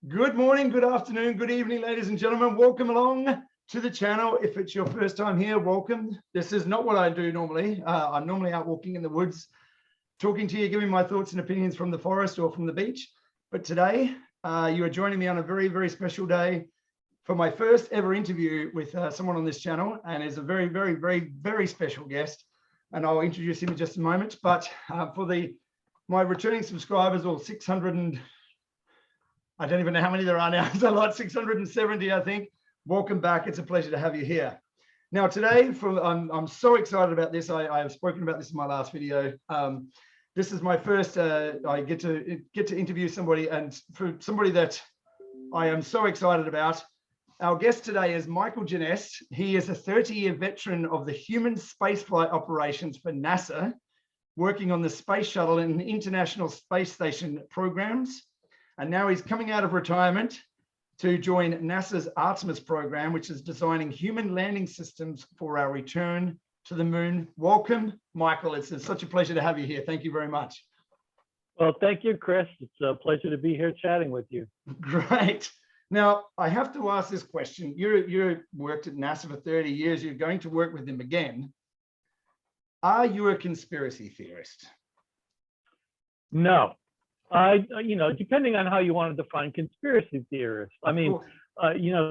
Good morning, good afternoon, good evening, ladies and gentlemen. Welcome along to the channel. If it's your first time here, welcome. This is not what I do normally. I'm normally out walking in the woods, talking to you, giving my thoughts and opinions from the forest or from the beach. But today, you are joining me on a very, very special day for my first ever interview with someone on this channel, and is a very, very, very, very special guest. And I'll introduce him in just a moment. But for my returning subscribers, or 600 and I don't even know how many there are now. It's a lot, 670, I think. Welcome back. It's a pleasure to have you here. Now, today, I'm so excited about this. I have spoken about this in my last video. This is my first. I get to interview somebody, and for somebody that I am so excited about. Our guest today is Michael Janess. He is a 30-year veteran of the human spaceflight operations for NASA, working on the space shuttle and international space station programs. And now he's coming out of retirement to join NASA's Artemis program, which is designing human landing systems for our return to the moon. Welcome, Michael. It's such a pleasure to have you here. Thank you very much. Well, thank you, Chris. It's a pleasure to be here chatting with you. Great. Now, I have to ask this question. You worked at NASA for 30 years. You're going to work with them again. Are you a conspiracy theorist? No. Depending on how you want to define conspiracy theorists. I mean,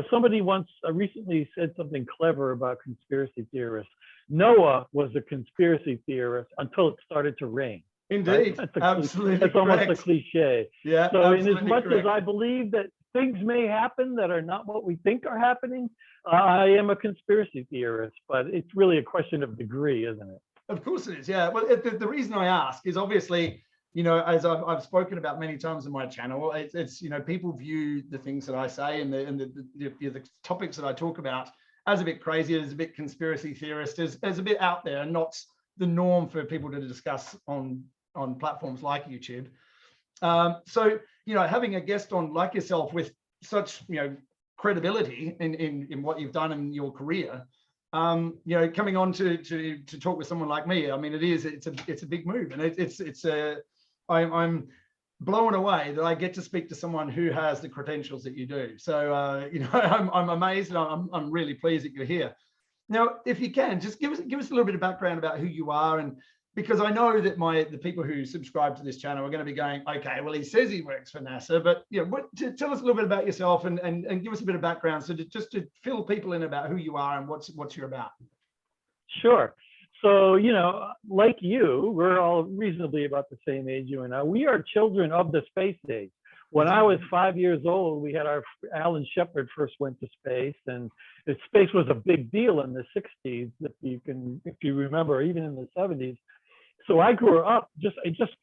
somebody once recently said something clever about conspiracy theorists. Noah was a conspiracy theorist until it started to rain. Indeed, right? Absolutely That's almost a cliche. Yeah. So in as much as I believe that things may happen that are not what we think are happening, I am a conspiracy theorist, but it's really a question of degree, isn't it? Of course it is, yeah. Well, the reason I ask is obviously, as I've spoken about many times on my channel, it's people view the things that I say and the topics that I talk about as a bit crazy, as a bit conspiracy theorist, as a bit out there, and not the norm for people to discuss on platforms like YouTube. So having a guest on like yourself with such credibility in what you've done in your career, coming on to talk with someone like me, I mean, it's a big move, and I'm blown away that I get to speak to someone who has the credentials that you do. So, I'm amazed, and I'm really pleased that you're here. Now, if you can, just give us a little bit of background about who you are, and because I know that the people who subscribe to this channel are going to be going, okay, well, he says he works for NASA, but tell us a little bit about yourself and give us a bit of background, so just to fill people in about who you are and what you're about. Sure. So, like you, we're all reasonably about the same age, you and I. We are children of the space age. When I was 5 years old, we had Alan Shepard first went to space, and space was a big deal in the 60s, if you remember, even in the 70s. So I grew up,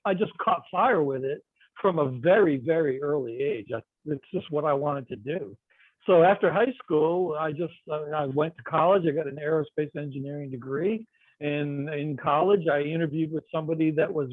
I just caught fire with it from a very, very early age. It's just what I wanted to do. So after high school, I went to college. I got an aerospace engineering degree. And in college, I interviewed with somebody that was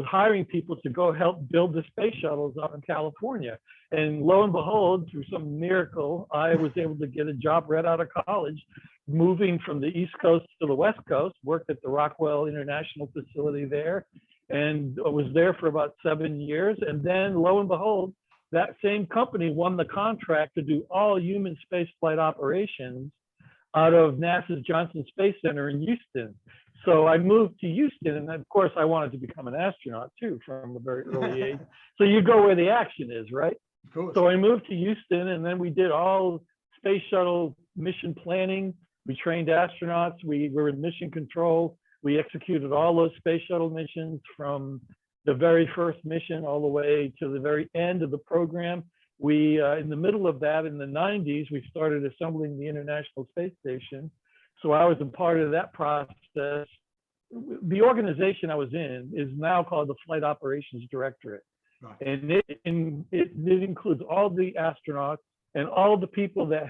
hiring people to go help build the space shuttles out in California. And lo and behold, through some miracle, I was able to get a job right out of college, moving from the East Coast to the West Coast, worked at the Rockwell International facility there, and I was there for about 7 years. And then lo and behold, that same company won the contract to do all human spaceflight operations out of NASA's Johnson Space Center in Houston. So I moved to Houston, and of course I wanted to become an astronaut too from a very early age. So you go where the action is, right? Of course. So I moved to Houston, and then we did all space shuttle mission planning. We trained astronauts. We were in mission control. We executed all those space shuttle missions from the very first mission all the way to the very end of the program. We, in the middle of that, in the 90s, we started assembling the International Space Station. So I was a part of that process. The organization I was in is now called the Flight Operations Directorate. Right. And it includes all the astronauts and all the people that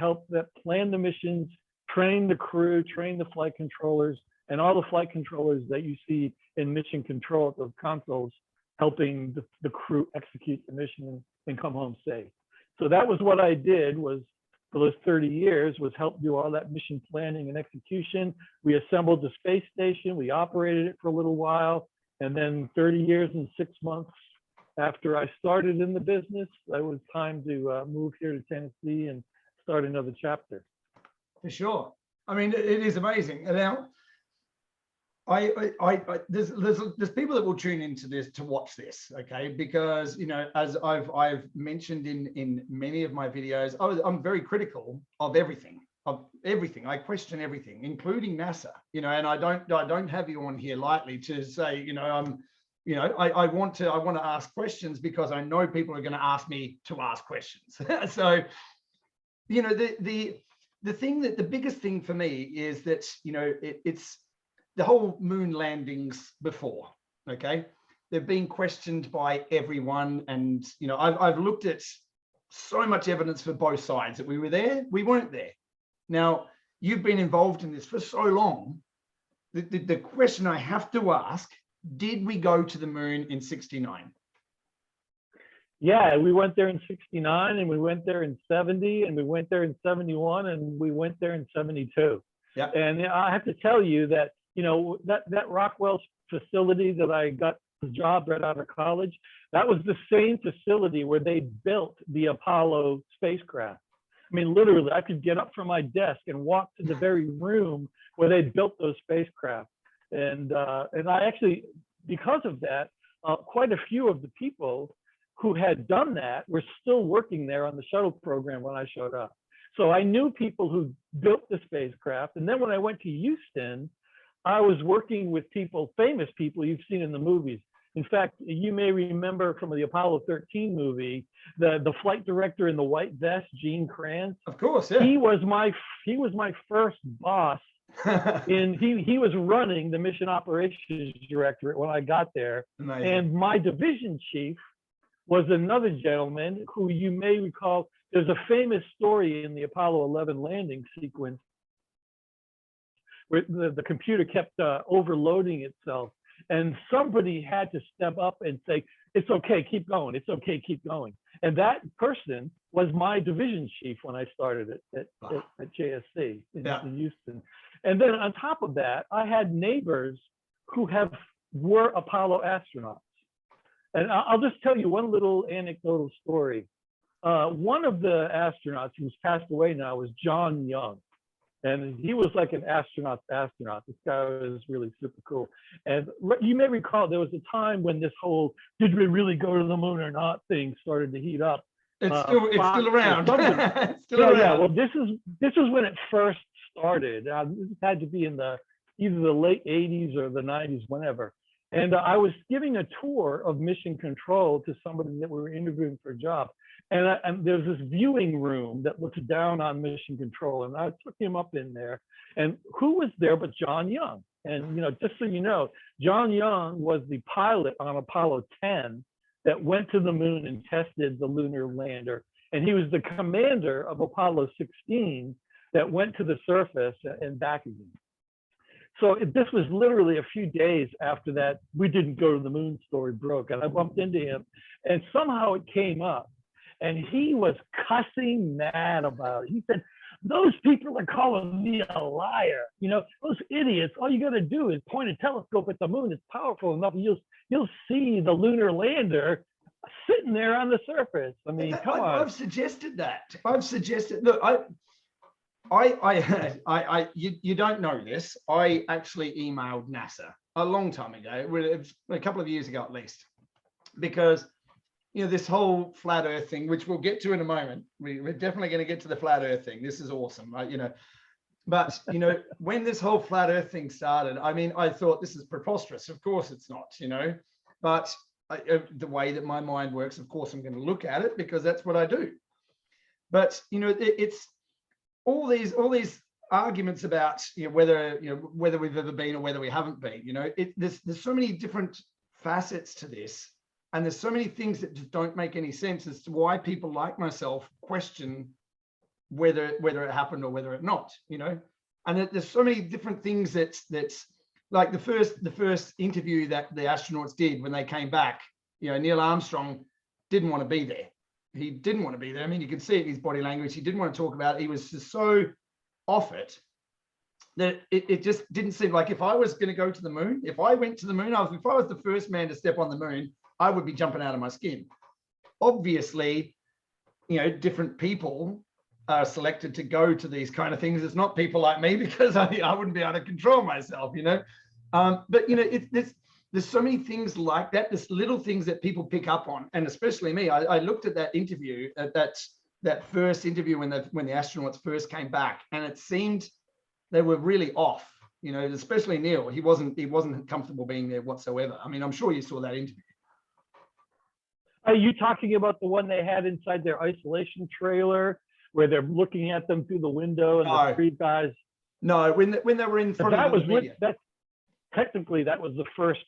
plan the missions, train the crew, train the flight controllers, and all the flight controllers that you see in mission control at those consoles, helping the crew execute the mission and come home safe. So that was what I did, was for those 30 years, was help do all that mission planning and execution. We assembled the space station, we operated it for a little while, and then 30 years and 6 months after I started in the business, it was time to move here to Tennessee and start another chapter. For sure. I mean, it is amazing. And now, there's people that will tune into this to watch this, okay? Because, you know, as I've mentioned in many of my videos, I'm very critical of everything. I question everything, including NASA. You know, and I don't have you on here lightly to say, you know, I want to ask questions because I know people are going to ask me to ask questions. So, you know, the biggest thing for me is that, you know, it's the whole moon landings before, okay? They've been questioned by everyone. And, you know, I've looked at so much evidence for both sides that we were there, we weren't there. Now, you've been involved in this for so long. The question I have to ask, did we go to the moon in 69? Yeah, we went there in 69, and we went there in 70, and we went there in 71, and we went there in 72. Yeah. And I have to tell you that, you know, that Rockwell facility that I got the job right out of college, that was the same facility where they built the Apollo spacecraft. I mean, literally, I could get up from my desk and walk to the very room where they built those spacecraft. And I actually, because of that, quite a few of the people who had done that were still working there on the shuttle program when I showed up. So I knew people who built the spacecraft. And then when I went to Houston, I was working with people, famous people you've seen in the movies. In fact, you may remember from the Apollo 13 movie, the flight director in the white vest, Gene Kranz. Of course, yeah. He was my first boss. He was running the mission operations directorate when I got there. Amazing. And my division chief was another gentleman who you may recall. There's a famous story in the Apollo 11 landing sequence where the computer kept overloading itself, and somebody had to step up and say, "It's okay, keep going. It's okay, keep going." And that person was my division chief when I started at JSC in Houston. And then on top of that, I had neighbors who were Apollo astronauts. And I'll just tell you one little anecdotal story. One of the astronauts who's passed away now was John Young. And he was like an astronaut's astronaut. This guy was really super cool. And you may recall there was a time when this whole "did we really go to the moon or not" thing started to heat up. It's still around. It's still around. Yeah. Well, this is when it first started. This had to be in either the late 80s or the 90s, whenever. And I was giving a tour of Mission Control to somebody that we were interviewing for a job. And there's this viewing room that looks down on Mission Control. And I took him up in there. And who was there but John Young? And, you know, just so you know, John Young was the pilot on Apollo 10 that went to the moon and tested the lunar lander. And he was the commander of Apollo 16 that went to the surface and back again. So this was literally a few days after that "we didn't go to the moon" story broke. And I bumped into him, and somehow it came up. And he was cussing mad about it. He said, "Those people are calling me a liar. You know, those idiots, all you got to do is point a telescope at the moon. It's powerful enough. You'll see the lunar lander sitting there on the surface." I mean, come on. I've suggested that. Look, you don't know this. I actually emailed NASA a long time ago, a couple of years ago at least, because, you know, this whole flat Earth thing, which we'll get to in a moment. We're definitely going to get to the flat Earth thing. This is awesome, right? You know, but, you know, when this whole flat Earth thing started, I mean, I thought this is preposterous. Of course it's not, you know, but the way that my mind works, of course, I'm going to look at it because that's what I do. But, you know, it's all these arguments about, you know, whether we've ever been or whether we haven't been, you know, there's so many different facets to this. And there's so many things that just don't make any sense as to why people like myself question whether it happened or whether it not, you know. And there's so many different things that's like the first interview that the astronauts did when they came back, you know, Neil Armstrong didn't want to be there. He didn't want to be there. I mean, you can see it in his body language. He didn't want to talk about it. He was just so off it that it just didn't seem like, if I was going to go to the moon, if I went to the moon, if I was the first man to step on the moon, I would be jumping out of my skin. Obviously, you know, different people are selected to go to these kind of things. It's not people like me, because I wouldn't be able to control myself, you know. But, you know, there's so many things like that. There's little things that people pick up on, and especially me. I looked at that interview, at that first interview when the astronauts first came back, and it seemed they were really off. You know, especially Neil. He wasn't comfortable being there whatsoever. I mean, I'm sure you saw that interview. Are you talking about the one they had inside their isolation trailer, where they're looking at them through the window and the three guys? No, when they were in front of the media. Technically, that was the first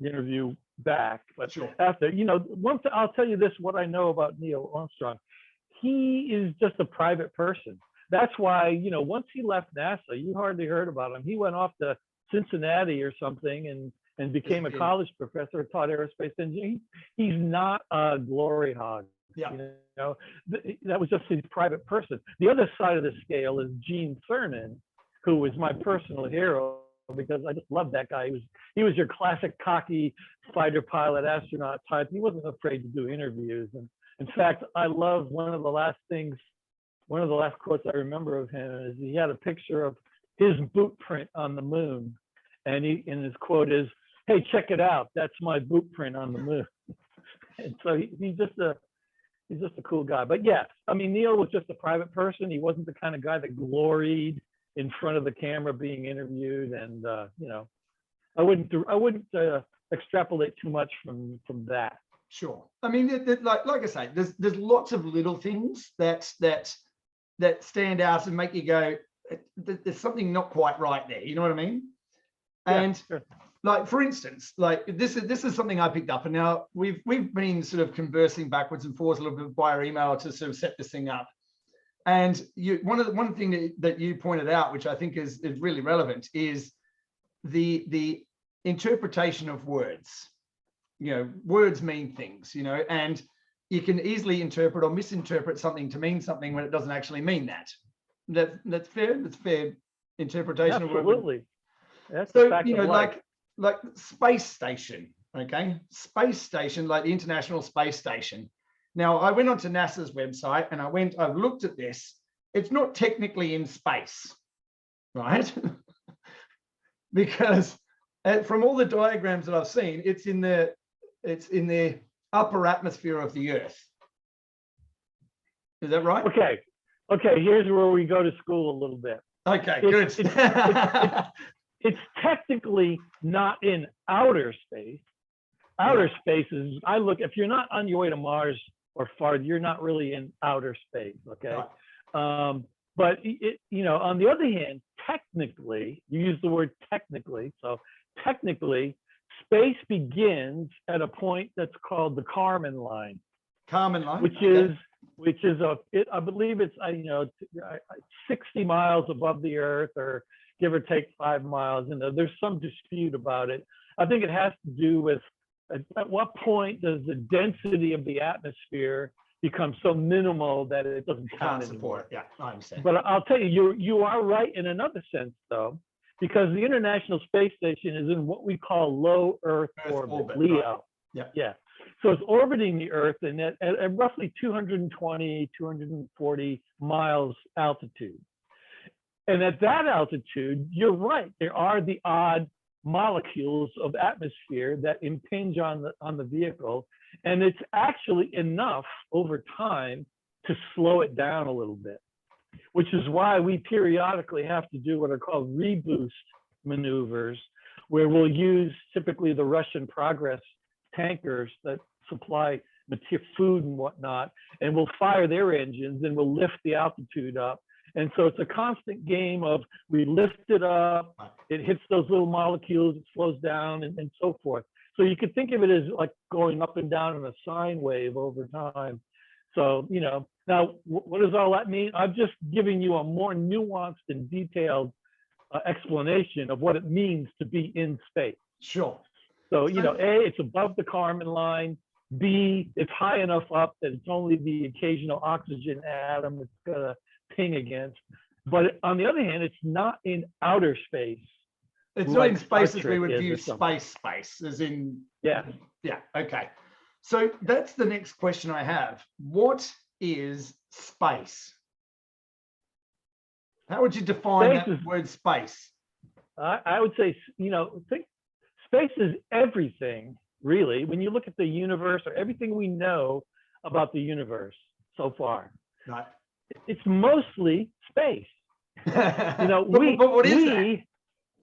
interview back. But sure. After, you know, I'll tell you this, what I know about Neil Armstrong. He is just a private person. That's why, you know, once he left NASA, you hardly heard about him. He went off to Cincinnati or something and became a college professor, taught aerospace engineering. He's not a glory hog. Yeah. You know, that was just his private person. The other side of the scale is Gene Cernan, who was my personal hero, because I just loved that guy. He was your classic cocky fighter pilot astronaut type. He wasn't afraid to do interviews. And in fact, I love one of the last quotes I remember of him is he had a picture of his boot print on the moon. And his quote is, "Hey, check it out. That's my boot print on the moon." And so he's just a cool guy. But yes, I mean, Neil was just a private person. He wasn't the kind of guy that gloried in front of the camera being interviewed. And you know, I wouldn't extrapolate too much from that. Sure. I mean, like I say, there's lots of little things that stand out and make you go, there's something not quite right there. You know what I mean? And yeah, sure. Like, for instance, like this is something I picked up, and now we've been sort of conversing backwards and forwards a little bit via email to sort of set this thing up. And one thing that you pointed out, which I think is really relevant, is the interpretation of words. You know, words mean things, you know, and you can easily interpret or misinterpret something to mean something when it doesn't actually mean that. That's fair. That's fair interpretation. Absolutely. That's so, the fact you know, of life. like space station, okay? Space station, like the International Space Station. Now, I went onto NASA's website and I've looked at this. It's not technically in space, right? Because from all the diagrams that I've seen, it's in the upper atmosphere of the Earth. Is that right? Okay, here's where we go to school a little bit. Okay, good. It's technically not in outer space. Outer space is, if you're not on your way to Mars or farther, you're not really in outer space, okay? Right. But you know, on the other hand, technically, you use the word technically, so technically, space begins at a point that's called the Kármán line. Kármán line, which is I believe it's 60 miles above the Earth, or give or take 5 miles. And there's some dispute about it. I think it has to do with at what point does the density of the atmosphere become so minimal that it doesn't count anymore. Yeah, I understand. But I'll tell you, you are right in another sense, though, because the International Space Station is in what we call low Earth orbit, LEO. Right. Yeah. So it's orbiting the Earth and at roughly 220, 240 miles altitude. And at that altitude, you're right, there are the odd molecules of atmosphere that impinge on the vehicle. And it's actually enough over time to slow it down a little bit, which is why we periodically have to do what are called reboost maneuvers, where we'll use typically the Russian Progress tankers that supply food and whatnot, and we'll fire their engines and we'll lift the altitude up. And so it's a constant game of we lift it up, it hits those little molecules, it slows down, and so forth. So you could think of it as like going up and down in a sine wave over time. So, you know, now what does all that mean? I'm just giving you a more nuanced and detailed explanation of what it means to be in space. Sure. So, you know, A, it's above the Kármán line. B, it's high enough up that it's only the occasional oxygen atom it's gonna ping against. But on the other hand, it's not in outer space. It's not in space as we would view space, as in, yeah, okay. So that's the next question I have. What is space? How would you define that word space? I would say, space is everything, really. When you look at the universe or everything we know about the universe so far, Right. It's mostly space. But what is that?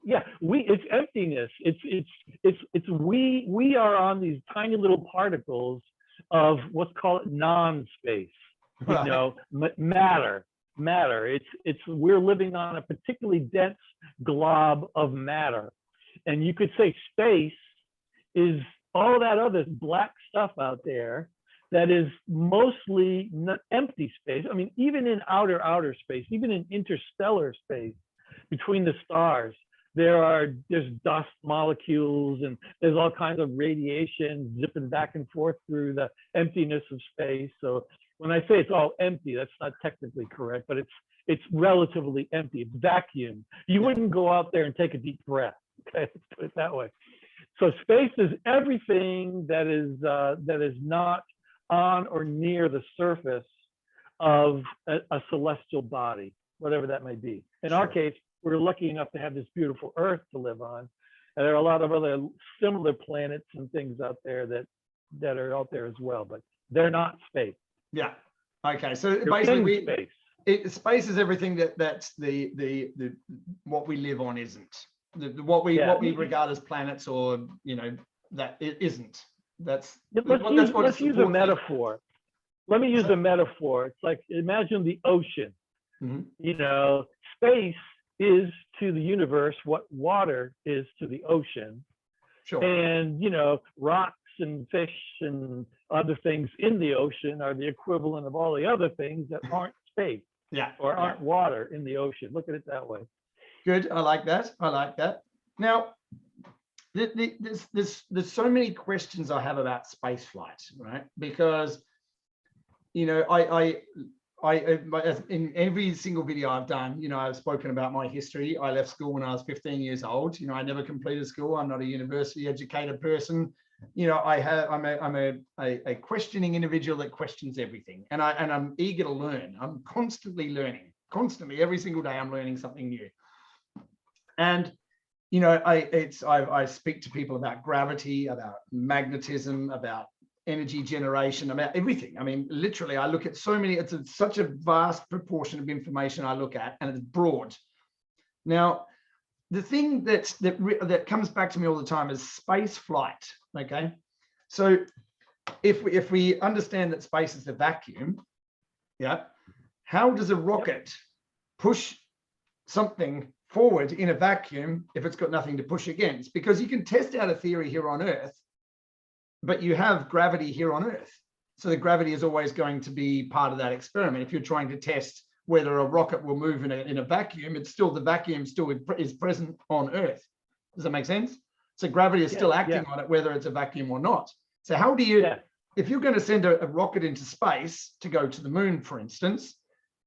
Yeah, it's emptiness. It's we are on these tiny little particles of what's called non-space. Right. Matter. We're living on a particularly dense glob of matter, and you could say space is all that other black stuff out there that is mostly empty space. I mean, even in outer space, even in interstellar space between the stars, there's dust molecules and there's all kinds of radiation zipping back and forth through the emptiness of space. So when I say it's all empty, that's not technically correct, but it's relatively empty. It's vacuum. You wouldn't go out there and take a deep breath. Okay, let's put it that way. So space is everything that is not on or near the surface of a celestial body, whatever that may be. In our case, we're lucky enough to have this beautiful Earth to live on. And there are a lot of other similar planets and things out there that are out there as well, but they're not space. Yeah. Okay. So They're basically, space. Space is everything that's the what we live on isn't. What we regard as planets, or that it isn't. Let's use a metaphor. Let me use a metaphor. It's like, imagine the ocean. Mm-hmm. Space is to the universe what water is to the ocean. Sure. And rocks and fish and other things in the ocean are the equivalent of all the other things that aren't space. Or aren't water in the ocean. Look at it that way. Good. I like that. Now, there's so many questions I have about space flight, right? Because I in every single video I've done, I've spoken about my history. I left school when I was 15 years old. I never completed school. I'm not a university educated person. I'm a questioning individual that questions everything, and I'm eager to learn. I'm constantly learning, every single day I'm learning something new. And I speak to people about gravity, about magnetism, about energy generation, about everything. I mean, literally, I look at so many. It's such a vast proportion of information I look at, and it's broad. Now, the thing that comes back to me all the time is space flight. Okay, so if we understand that space is a vacuum, how does a rocket push something forward in a vacuum if it's got nothing to push against? Because you can test out a theory here on Earth, but you have gravity here on Earth. So the gravity is always going to be part of that experiment. If you're trying to test whether a rocket will move in a vacuum, the vacuum still is present on Earth. Does that make sense? So gravity is still acting on it, whether it's a vacuum or not. So how do you, if you're going to send a rocket into space to go to the moon, for instance,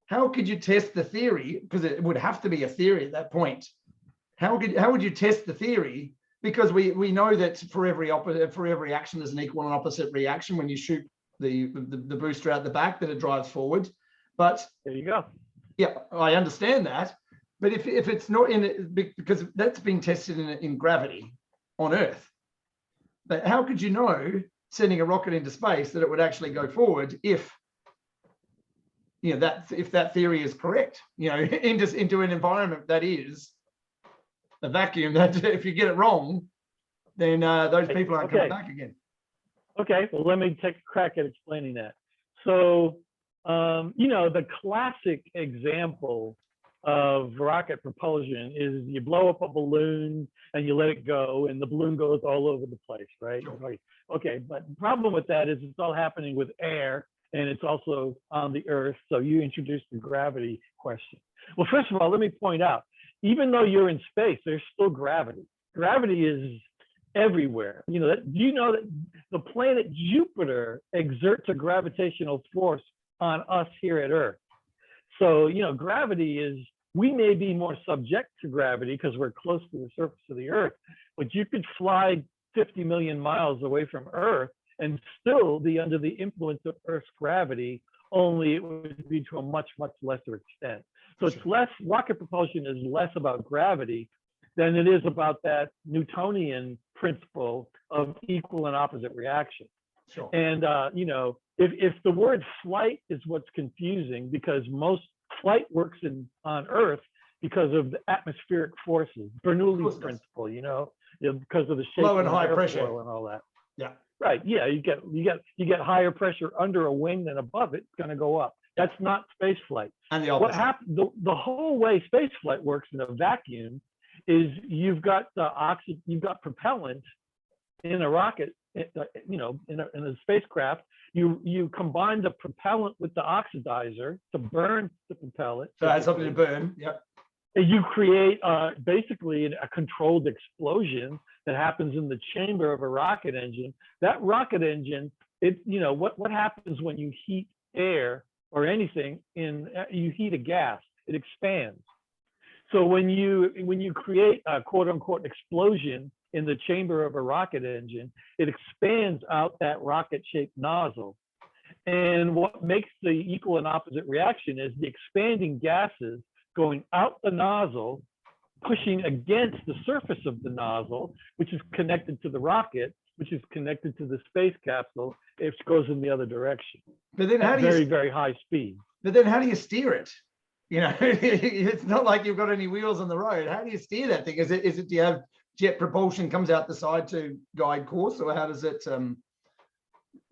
how could you test the theory? Because it would have to be a theory at that point. How would you test the theory? Because we know that for every action, there's an equal and opposite reaction. When you shoot the booster out the back, that it drives forward. But there you go. Yeah, I understand that. But if it's not in it, because that's been tested in gravity on Earth. But how could you know, sending a rocket into space, that it would actually go forward if that theory is correct? Into an environment that is a vacuum, that if you get it wrong, then those people aren't coming back again. Okay, well, let me take a crack at explaining that. So, the classic example of rocket propulsion is you blow up a balloon and you let it go, and the balloon goes all over the place, right? Sure. Okay, but the problem with that is it's all happening with air, and it's also on the Earth. So you introduced the gravity question. Well, first of all, let me point out, even though you're in space, there's still gravity. Gravity is everywhere. Do you know that the planet Jupiter exerts a gravitational force on us here at Earth? So, gravity is, we may be more subject to gravity because we're close to the surface of the Earth, but you could fly 50 million miles away from Earth and still be under the influence of Earth's gravity, only it would be to a much, much lesser extent. So it's less, rocket propulsion is less about gravity than it is about that Newtonian principle of equal and opposite reaction. Sure. And, if the word flight is what's confusing, because most flight works on Earth because of the atmospheric forces, Bernoulli's principle, because of the shape low and of high the pressure airfoil and all that. Yeah. Right. Yeah. You get higher pressure under a wing than above it. It's going to go up. That's not space flight. And the opposite. What happened? The whole way space flight works in a vacuum is you've got oxygen, you've got propellant in a rocket, in a spacecraft. You combine the propellant with the oxidizer to burn the propellant. So that's something to burn. Yep. And you create basically a controlled explosion that happens in the chamber of a rocket engine. That rocket engine, what happens when you heat air or anything you heat a gas, it expands. So when you create a quote unquote explosion in the chamber of a rocket engine, it expands out that rocket shaped nozzle. And what makes the equal and opposite reaction is the expanding gases going out the nozzle, pushing against the surface of the nozzle, which is connected to the rocket, which is connected to the space capsule, it goes in the other direction. But then how do very, very high speed. But then how do you steer it? It's not like you've got any wheels on the road. How do you steer that thing? Is it do you have jet propulsion comes out the side to guide course, or how does it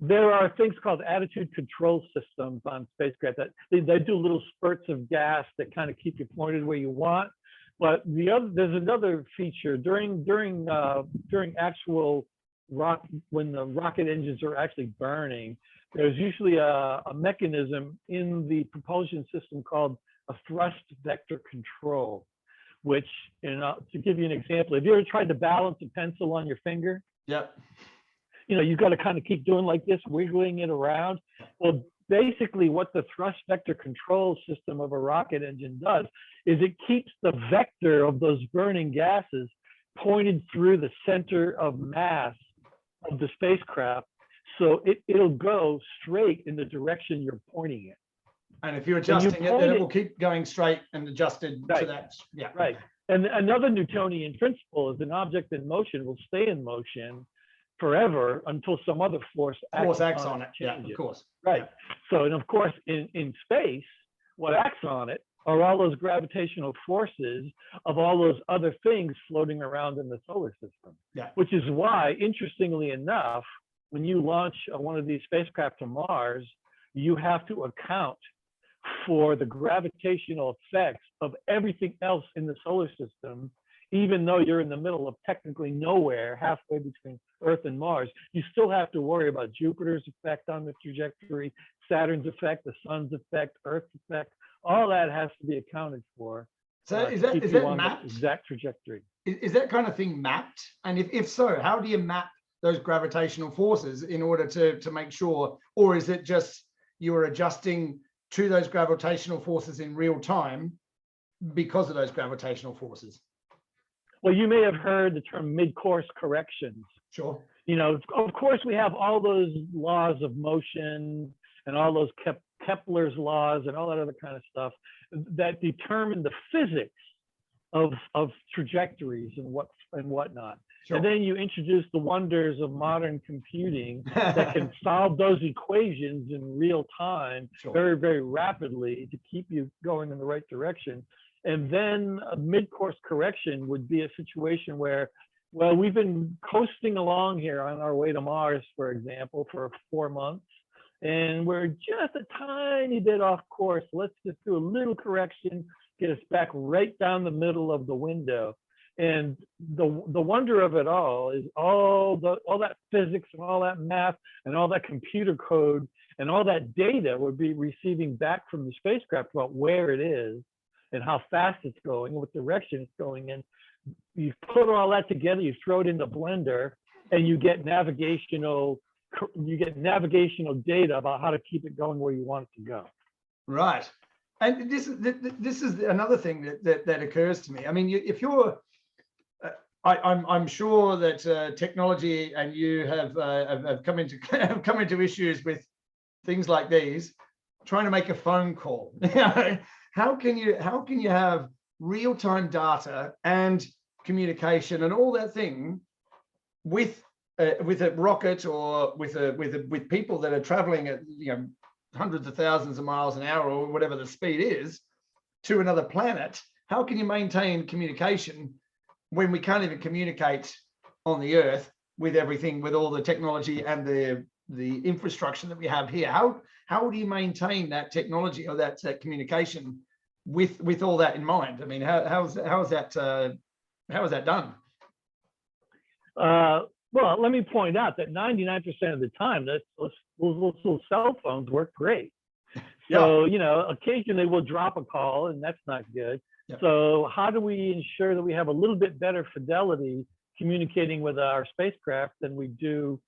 There are things called attitude control systems on spacecraft that they do little spurts of gas that kind of keep you pointed where you want. But there's another feature during actual when the rocket engines are actually burning, there's usually a mechanism in the propulsion system called a thrust vector control, which, to give you an example, have you ever tried to balance a pencil on your finger? Yep. You've got to kind of keep doing like this, wiggling it around. Well, basically what the thrust vector control system of a rocket engine does is it keeps the vector of those burning gases pointed through the center of mass of the spacecraft. So it'll go straight in the direction you're pointing it. And if you're adjusting it, then it will keep going straight and adjusted to that. Yeah. Right. And another Newtonian principle is an object in motion will stay in motion forever until some other force acts on it. Yeah, of course. Right. Yeah. So, and of course, in space, what acts on it are all those gravitational forces of all those other things floating around in the solar system. Yeah. Which is why, interestingly enough, when you launch one of these spacecraft to Mars, you have to account for the gravitational effects of everything else in the solar system, even though you're in the middle of technically nowhere, halfway between Earth and Mars. You still have to worry about Jupiter's effect on the trajectory, Saturn's effect, the sun's effect, Earth's effect. All that has to be accounted for. So is that mapped? Exact trajectory. Is that kind of thing mapped? And if so, how do you map those gravitational forces in order to make sure, or is it just you're adjusting to those gravitational forces in real time because of those gravitational forces? Well, you may have heard the term mid-course corrections. Sure. Of course, we have all those laws of motion and all those Kepler's laws and all that other kind of stuff that determine the physics of trajectories and whatnot. Sure. And then you introduce the wonders of modern computing that can solve those equations in real time, sure, very, very rapidly to keep you going in the right direction. And then a mid-course correction would be a situation where, well, we've been coasting along here on our way to Mars, for example, for 4 months, and we're just a tiny bit off course. Let's just do a little correction, get us back right down the middle of the window. And the wonder of it all is all that physics and all that math and all that computer code and all that data we'll be receiving back from the spacecraft about where it is and how fast it's going, what direction it's going in. You put all that together, you throw it in the blender, and you get navigational data about how to keep it going where you want it to go. Right. And this is another thing that occurs to me. I mean, if you're I'm sure that technology and you have come into have come into issues with things like these, trying to make a phone call. How can you have real-time data and communication and all that thing with a rocket or with people that are traveling at hundreds of thousands of miles an hour or whatever the speed is to another planet? How can you maintain communication when we can't even communicate on the Earth with everything, with all the technology and the infrastructure that we have here? How do you maintain that technology or that communication with all that in mind? I mean, how is that done? Well, let me point out that 99% of the time, those little cell phones work great. So, occasionally we'll drop a call, and that's not good. Yeah. So how do we ensure that we have a little bit better fidelity communicating with our spacecraft than we do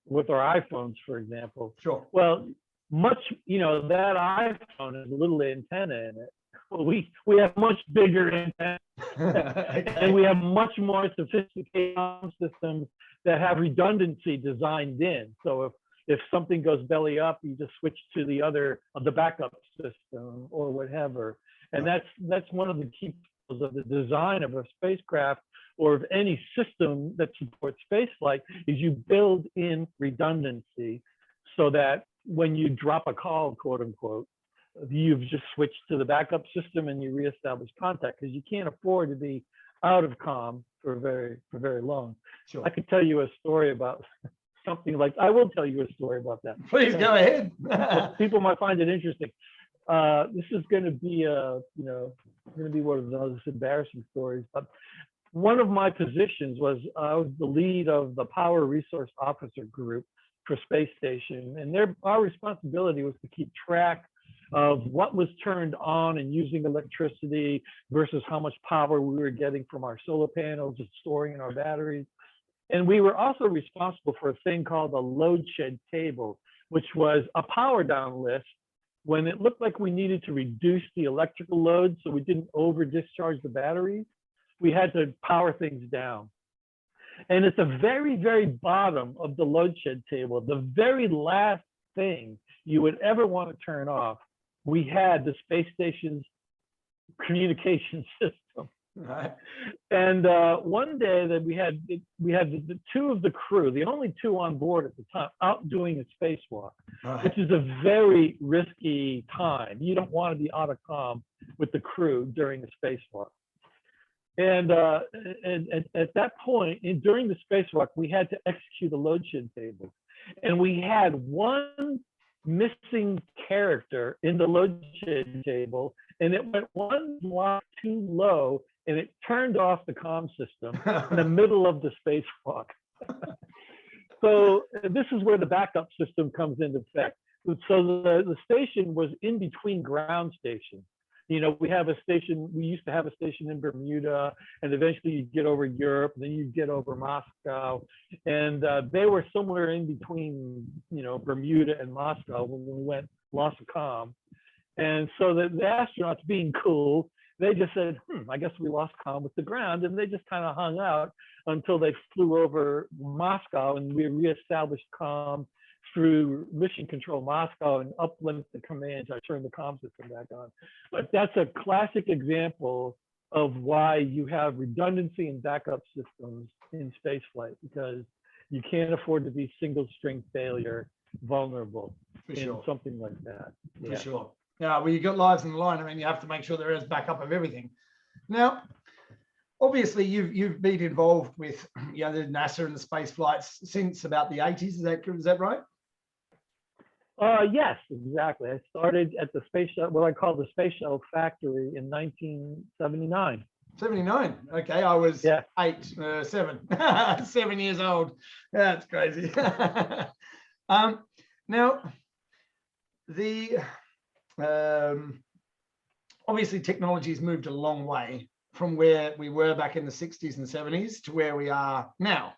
with our iPhones, for example? Sure. Well, that iPhone has a little antenna in it. We have much bigger antenna, okay. And we have much more sophisticated systems that have redundancy designed in. So if something goes belly up, you just switch to the backup system or whatever. And that's one of the key of the design of a spacecraft or of any system that supports spaceflight is you build in redundancy so that when you drop a call, quote unquote, you've just switched to the backup system and you reestablish contact, because you can't afford to be out of comm for very long. Sure. I could tell you a story about something like, I will tell you a story about that. Please go ahead. People might find it interesting. This is going to be one of those embarrassing stories. But one of my positions was I was the lead of the Power Resource Officer Group for Space Station, and our responsibility was to keep track of what was turned on and using electricity versus how much power we were getting from our solar panels and storing in our batteries. And we were also responsible for a thing called a load shed table, which was a power down list when it looked like we needed to reduce the electrical load so we didn't over discharge the batteries. We had to power things down. And at the very, very bottom of the load shed table, the very last thing you would ever want to turn off, we had the space station's communication system. Right. And one day that we had the two of the crew, the only two on board at the time, out doing a spacewalk, right, which is a very risky time. You don't want to be out of comm with the crew during the spacewalk. And at that point, during the spacewalk, we had to execute a load shed table, and we had one missing character in the load shed table, and it went one block too low, and it turned off the comm system in the middle of the spacewalk. So this is where the backup system comes into effect. So the station was in between ground stations. We have a station, we used to have a station in Bermuda, and eventually you'd get over Europe, and then you'd get over Moscow. And they were somewhere in between, Bermuda and Moscow when we lost comm. And so the astronauts, being cool, they just said, I guess we lost comm with the ground. And they just kind of hung out until they flew over Moscow, and we reestablished comm through Mission Control Moscow and uplinked the commands. I turned the comm system back on. But that's a classic example of why you have redundancy and backup systems in spaceflight, because you can't afford to be single string failure vulnerable in something like that. For sure. Yeah, well, you got lives on the line. I mean, you have to make sure there is backup of everything. Now, obviously, you've been involved with the NASA and the space flights since about the 80s. Is that right? Yes, exactly. I started at the space shuttle, what I call the space shuttle factory, in 1979. 79. Okay, I was 7 years old. That's crazy. Now, obviously technology has moved a long way from where we were back in the 60s and 70s to where we are now.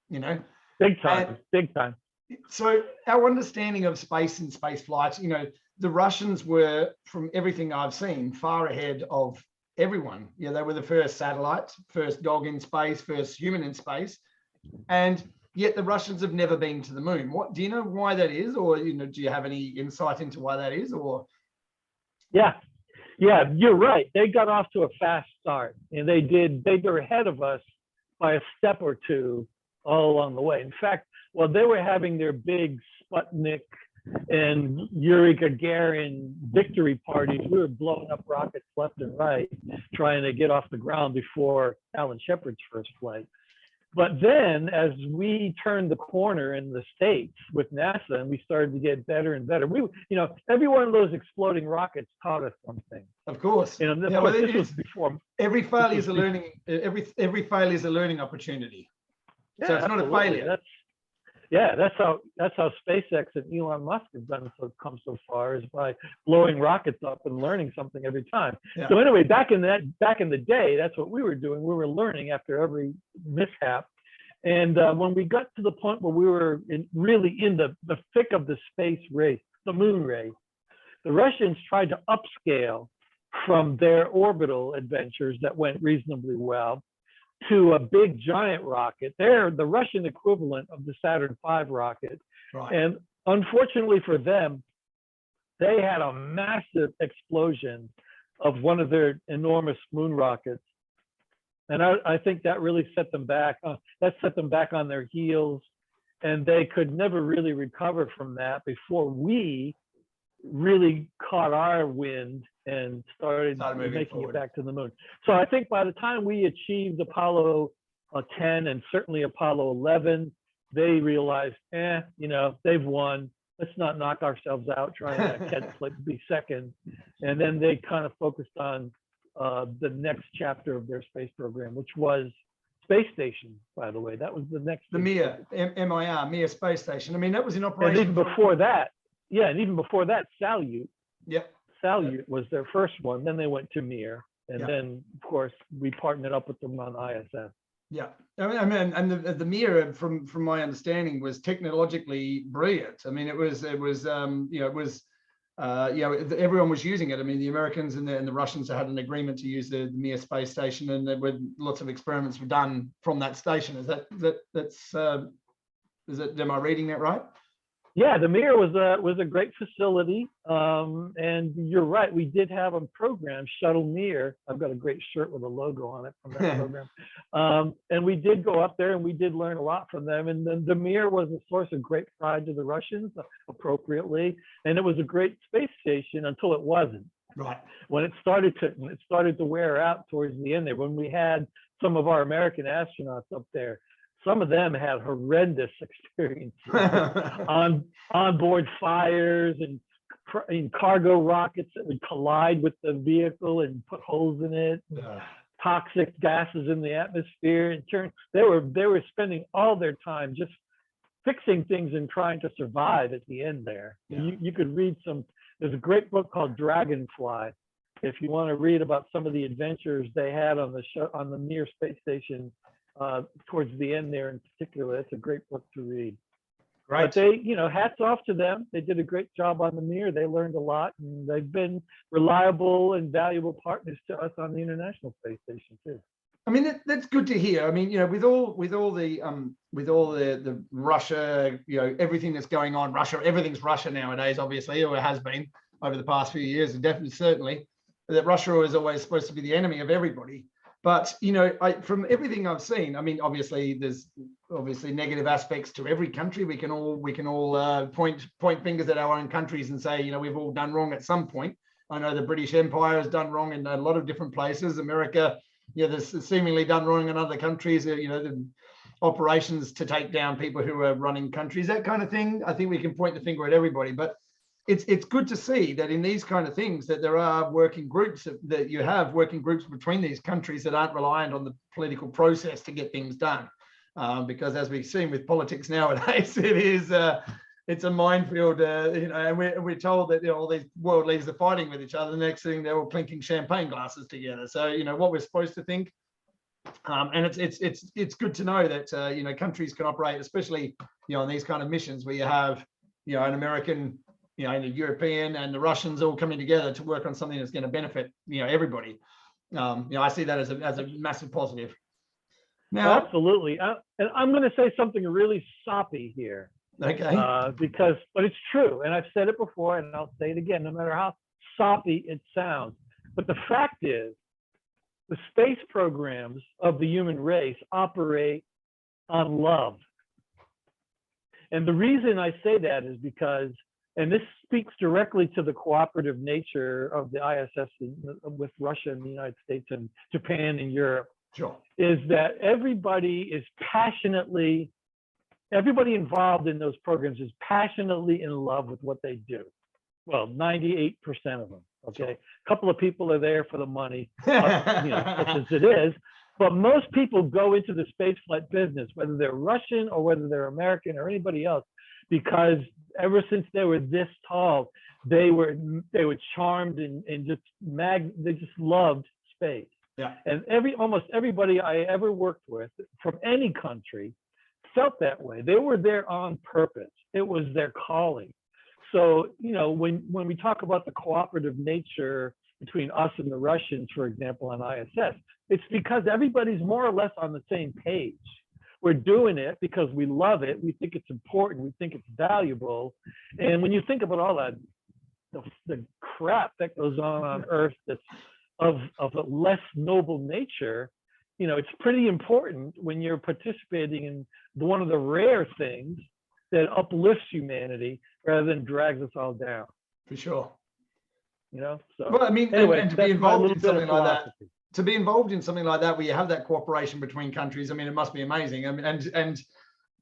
Big time. Big time. So our understanding of space and space flight, the Russians were, from everything I've seen, far ahead of everyone. They were the first satellites, first dog in space, first human in space, and yet the Russians have never been to the moon. What do you know why that is, or do you have any insight into why that is? Or Yeah, you're right. They got off to a fast start, and they were ahead of us by a step or two all along the way. In fact, while they were having their big Sputnik and Yuri Gagarin victory parties, we were blowing up rockets left and right, trying to get off the ground before Alan Shepard's first flight. But then as we turned the corner in the States with NASA and we started to get better and better, every one of those exploding rockets taught us something. Of course. This was before. Every failure is a learning, every failure is a learning opportunity. Yeah, so it's not a failure. That's how SpaceX and Elon Musk have come so far, is by blowing rockets up and learning something every time. Yeah. So anyway, back in the day, that's what we were doing. We were learning after every mishap. And when we got to the point where we were really in the thick of the space race, the moon race, the Russians tried to upscale from their orbital adventures that went reasonably well to a big giant rocket. They're the Russian equivalent of the Saturn V rocket. Right. And unfortunately for them, they had a massive explosion of one of their enormous moon rockets. And I think that really set them back. That set them back on their heels. And they could never really recover from that before we really caught our wind and started making it back to the moon. So I think by the time we achieved Apollo 10 and certainly Apollo 11, they realized, they've won. Let's not knock ourselves out trying to be second. And then they kind of focused on the next chapter of their space program, which was space station, by the way. That was the next. The Mir, M-I-R, Mir space station. I mean, that was in operation. And even before that, Salyut. Yep. Salyut was their first one. Then they went to Mir, and then of course we partnered up with them on ISS. Yeah, I mean, and the Mira, from my understanding, was technologically brilliant. I mean, everyone was using it. I mean, the Americans and the Russians had an agreement to use the Mir space station, and there were lots of experiments were done from that station. Am I reading that right? Yeah, the Mira was a great facility, and you're right. We did have a program, Shuttle Mir. I've got a great shirt with a logo on it from that program. And we did go up there, and we did learn a lot from them. And then the Mir was a source of great pride to the Russians, appropriately, and it was a great space station until it wasn't. Right. When it started to wear out towards the end there, when we had some of our American astronauts up there, some of them had horrendous experiences on onboard fires and in cargo rockets that would collide with the vehicle and put holes in it. Toxic gases in the atmosphere. They were spending all their time just fixing things and trying to survive at the end there. Yeah. You could read there's a great book called Dragonfly. If you want to read about some of the adventures they had on the Mir space station towards the end there in particular. It's a great book to read. Right. But they, hats off to them. They did a great job on the Mir. They learned a lot, and they've been reliable and valuable partners to us on the International Space Station too. I mean, that's good to hear. I mean, with all the Russia, everything that's going on, everything's Russia nowadays, obviously, or it has been over the past few years, and definitely, certainly, that Russia is always supposed to be the enemy of everybody. But from everything I've seen, I mean, obviously there's negative aspects to every country. We can all point fingers at our own countries and say, we've all done wrong at some point. I know the British Empire has done wrong in a lot of different places. America, there's seemingly done wrong in other countries. The operations to take down people who are running countries, that kind of thing. I think we can point the finger at everybody, but it's good to see that in these kind of things that there are working groups, that you have working groups between these countries that aren't reliant on the political process to get things done. Because as we've seen with politics nowadays, it's a minefield, and we're told that all these world leaders are fighting with each other. The next thing, they're all clinking champagne glasses together. So what we're supposed to think, and it's good to know that countries can operate, especially on these kind of missions where you have an American, and the European and the Russians all coming together to work on something that's going to benefit everybody. I see that as a massive positive. Now, absolutely. And I'm going to say something really soppy here, okay, but it's true. And I've said it before, and I'll say it again, no matter how soppy it sounds. But the fact is, the space programs of the human race operate on love. And the reason I say that is because, and this speaks directly to the cooperative nature of the ISS with Russia and the United States and Japan and Europe, sure, is that everybody involved in those programs is passionately in love with what they do. Well, 98% of them, okay? Sure. A couple of people are there for the money, such as it is. But most people go into the spaceflight business, whether they're Russian or whether they're American or anybody else, because ever since they were this tall, they were charmed and they just loved space. Yeah. And almost everybody I ever worked with from any country felt that way. They were there on purpose. It was their calling. So, when we talk about the cooperative nature between us and the Russians, for example, on ISS, it's because everybody's more or less on the same page. We're doing it because we love it. We think it's important. We think it's valuable. And when you think about all that, the crap that goes on Earth that's of a less noble nature, it's pretty important when you're participating in one of the rare things that uplifts humanity rather than drags us all down. For sure. So well, I mean, anyway, and to be involved in something like that, where you have that cooperation between countries, I mean, it must be amazing. I mean, and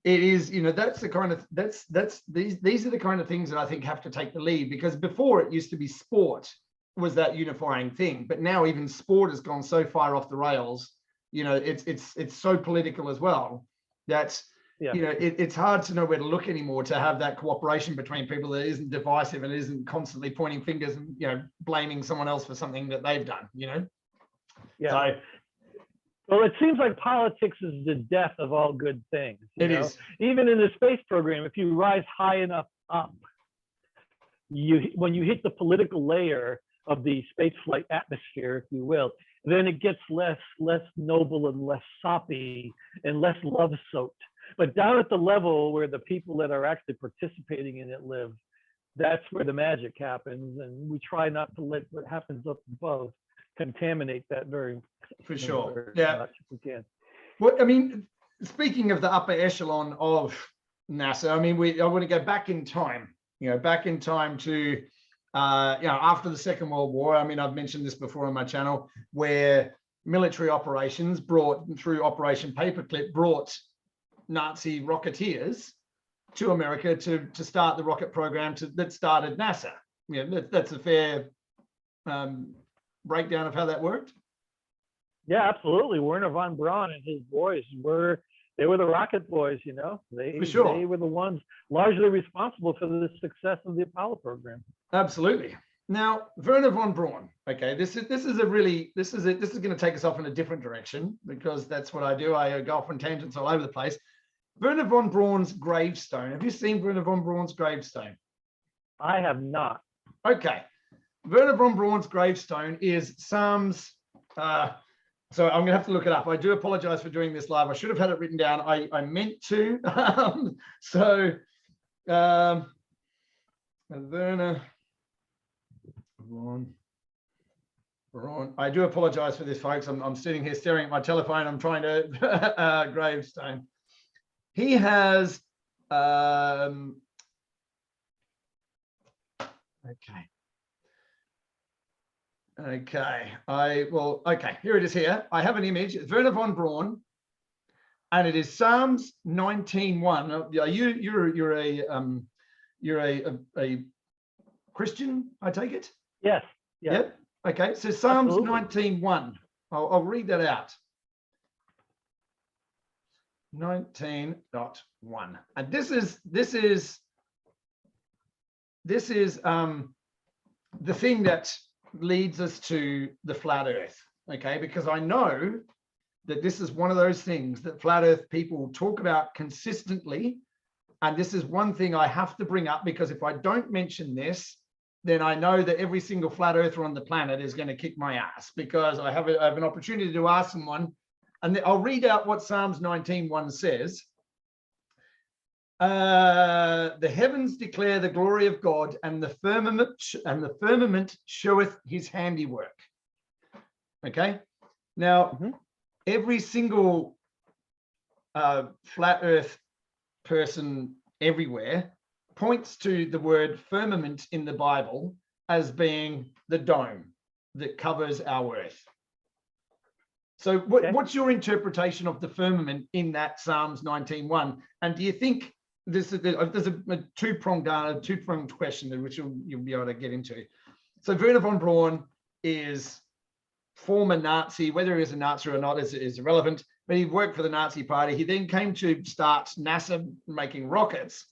it is, that's the kind of these are the kind of things that I think have to take the lead, because before it used to be sport was that unifying thing, but now even sport has gone so far off the rails. It's so political as well that it's hard to know where to look anymore to have that cooperation between people that isn't divisive and isn't constantly pointing fingers and blaming someone else for something that they've done. Yeah. So, well, it seems like politics is the death of all good things. It is. Even in the space program, if you rise high enough up, when you hit the political layer of the space flight atmosphere, if you will, then it gets less noble and less soppy and less love-soaked. But down at the level where the people that are actually participating in it live, that's where the magic happens. And we try not to let what happens up above contaminate that very sure. Much if we can. Well, I mean, speaking of the upper echelon of NASA, I mean, I want to go back in time, to after the Second World War. I mean, I've mentioned this before on my channel, where military operations through Operation Paperclip brought Nazi rocketeers to America to start the rocket program that started NASA. That's a fair breakdown of how that worked. Yeah, absolutely. Werner von Braun and his boys were the rocket boys. For sure. They were the ones largely responsible for the success of the Apollo program. Absolutely. Now, Werner von Braun. Okay, this is going to take us off in a different direction, because that's what I do. I go off on tangents all over the place. Werner von Braun's gravestone. Have you seen Werner von Braun's gravestone? I have not. Okay. Werner von Braun's gravestone is Psalms. So I'm going to have to look it up. I do apologize for doing this live. I should have had it written down. I meant to. Werner von Braun. I do apologize for this, folks. I'm sitting here staring at my telephone. I'm trying to gravestone. He has okay. Here it is. Here I have an image. It's Werner von Braun, and it is Psalms 19:1. You're a Christian, I take it? Yes. Yep. Okay. So Psalms Absolutely. 19:1. I'll read that out. 19.1, and this is the thing that leads us to the flat earth. Okay, because I know that this is one of those things that flat earth people talk about consistently, and this is one thing I have to bring up, because if I don't mention this, then I know that every single flat earther on the planet is going to kick my ass, because I have an opportunity to ask someone, and I'll read out what Psalms 19:1 says. The heavens declare the glory of God, and the firmament showeth his handiwork. Okay, now every single flat earth person everywhere points to the word firmament in the Bible as being the dome that covers our earth. So what's your interpretation of the firmament in that Psalms 19:1? And do you think there's a two-pronged question, which you'll be able to get into? So Werner von Braun is former Nazi. Whether he was a Nazi or not is irrelevant, but he worked for the Nazi party. He then came to start NASA making rockets.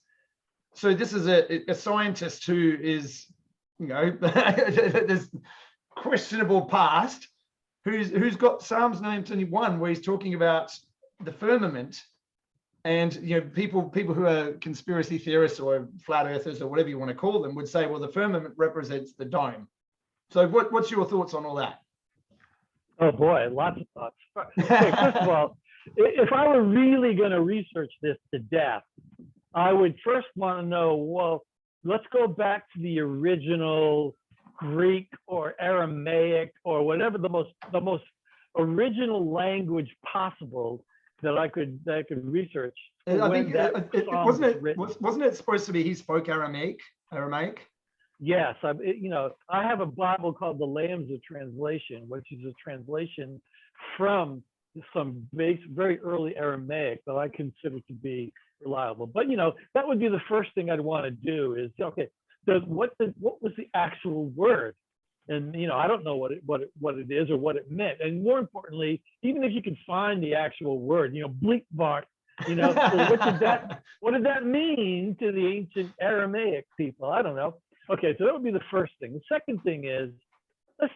So this is a scientist who is, this questionable past, who's got Psalms 19:1 where he's talking about the firmament, and people who are conspiracy theorists or flat earthers or whatever you want to call them would say, well, the firmament represents the dome. So what's your thoughts on all that? Oh boy, lots of thoughts. Okay, first of all, if I were really going to research this to death, I would first want to know, well, let's go back to the original Greek or Aramaic or whatever the most original language possible that I could research. I think wasn't it supposed to be he spoke Aramaic? Yes, I have a Bible called the Lambs of Translation, which is a translation from some very early Aramaic that I consider to be reliable. But that would be the first thing I'd want to do is, okay, what was the actual word? And I don't know what it is or what it meant. And more importantly, even if you can find the actual word, bleak bark, so what did that mean to the ancient Aramaic people? I don't know. Okay, so that would be the first thing. The second thing is, let's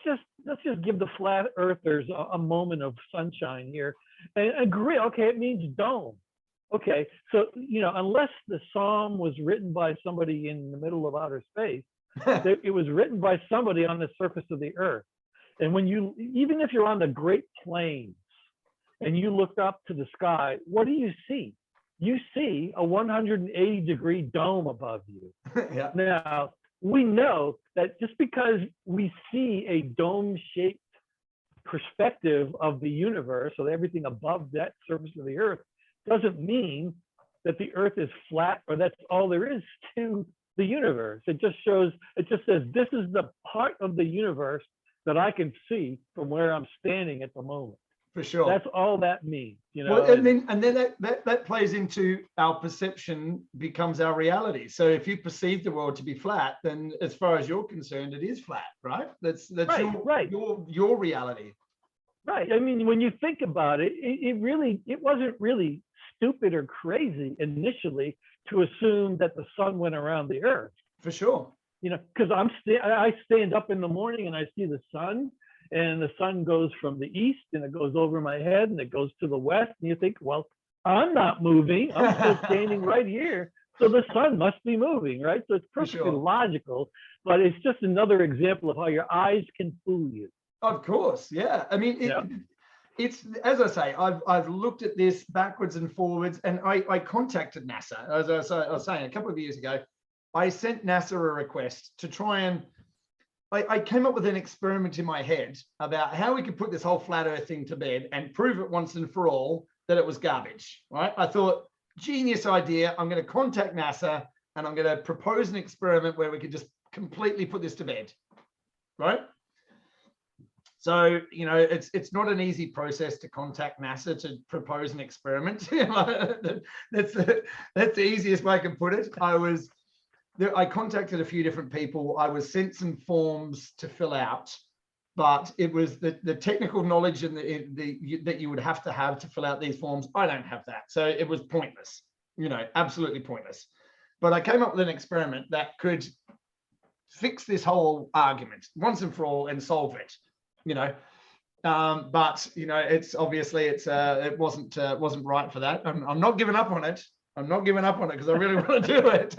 just give the flat earthers a moment of sunshine here and agree. Okay, it means dome. Okay, so unless the psalm was written by somebody in the middle of outer space, it was written by somebody on the surface of the earth. And even if you're on the Great Plains and you look up to the sky, what do you see? You see a 180-degree dome above you. Yeah. Now, we know that just because we see a dome-shaped perspective of the universe, so everything above that surface of the earth, doesn't mean that the earth is flat or that's all there is to the universe. It just says this is the part of the universe that I can see from where I'm standing at the moment. For sure. That's all that means, Well, and then that plays into our perception becomes our reality. So if you perceive the world to be flat, then as far as you're concerned, it is flat, right? That's right. Your reality. Right. I mean, when you think about it, it wasn't really stupid or crazy initially to assume that the sun went around the earth. For sure. Because I stand up in the morning and I see the sun, and the sun goes from the east and it goes over my head and it goes to the west, and you think, well, I'm not moving, I'm still standing right here, so the sun must be moving, right? So it's perfectly logical, but it's just another example of how your eyes can fool you. Of course, yeah. I mean, it's, as I say, I've looked at this backwards and forwards, and I contacted NASA. As I was saying, a couple of years ago, I sent NASA a request to try and, I came up with an experiment in my head about how we could put this whole flat earth thing to bed and prove it once and for all that it was garbage, right? I thought, genius idea. I'm going to contact NASA and I'm going to propose an experiment where we could just completely put this to bed, right? So, it's not an easy process to contact NASA to propose an experiment. That's the easiest way I can put it. I contacted a few different people. I was sent some forms to fill out, but it was the technical knowledge and that you would have to fill out these forms. I don't have that. So it was pointless, absolutely pointless. But I came up with an experiment that could fix this whole argument once and for all and solve it, but it's obviously it wasn't right for that. I'm not giving up on it. I'm not giving up on it because I really want to do it.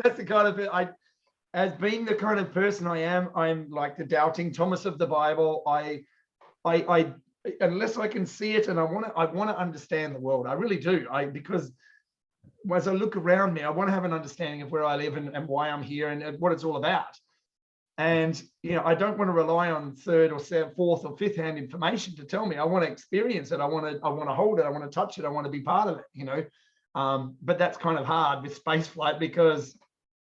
That's the kind of bit as being the kind of person I am, I'm like the doubting Thomas of the Bible. I unless I can see it, and I want to understand the world. I really do. Because as I look around me, I want to have an understanding of where I live and why I'm here and what it's all about. And I don't want to rely on third or fourth or fifth hand information to tell me. I want to experience it. I want to hold it. I want to touch it. I want to be part of it. But that's kind of hard with space flight because,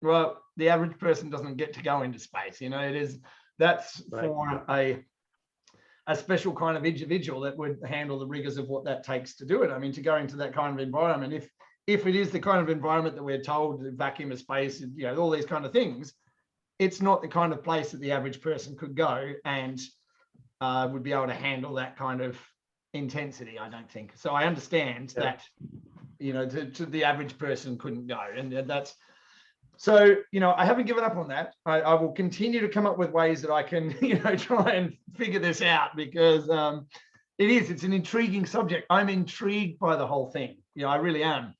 well, the average person doesn't get to go into space. That's right. For a special kind of individual that would handle the rigors of what that takes to do it. I mean, to go into that kind of environment, if it is the kind of environment that we're told, the vacuum of space, all these kind of things, it's not the kind of place that the average person could go and would be able to handle that kind of intensity, I don't think. So I understand that, to the average person couldn't go. And that's, so, I haven't given up on that. I will continue to come up with ways that I can, try and figure this out because it's an intriguing subject. I'm intrigued by the whole thing. I really am.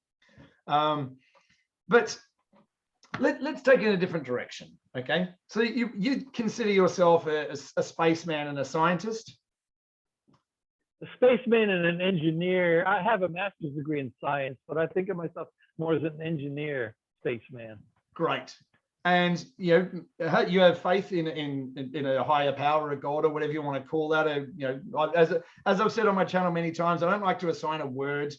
But let's take it in a different direction. Okay. So you consider yourself a spaceman and a scientist? A spaceman and an engineer. I have a master's degree in science, but I think of myself more as an engineer, spaceman. Great. And you have faith in a higher power, a God, or whatever you want to call that. As I've said on my channel many times, I don't like to assign a word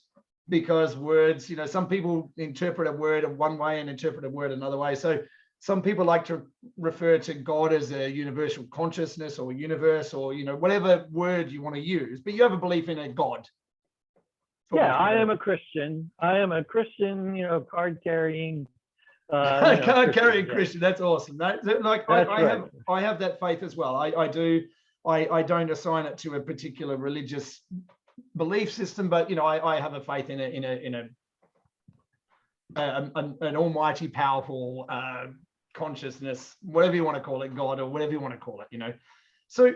because words, some people interpret a word one way and interpret a word another way. So some people like to refer to God as a universal consciousness or universe or whatever word you want to use. But you have a belief in a God. Yeah, I am a Christian. Card carrying. Card carrying Christian. That's awesome. Like I have that faith as well. I do. I don't assign it to a particular religious belief system, but I have a faith in an almighty, powerful consciousness, whatever you want to call it, God or whatever you want to call it. So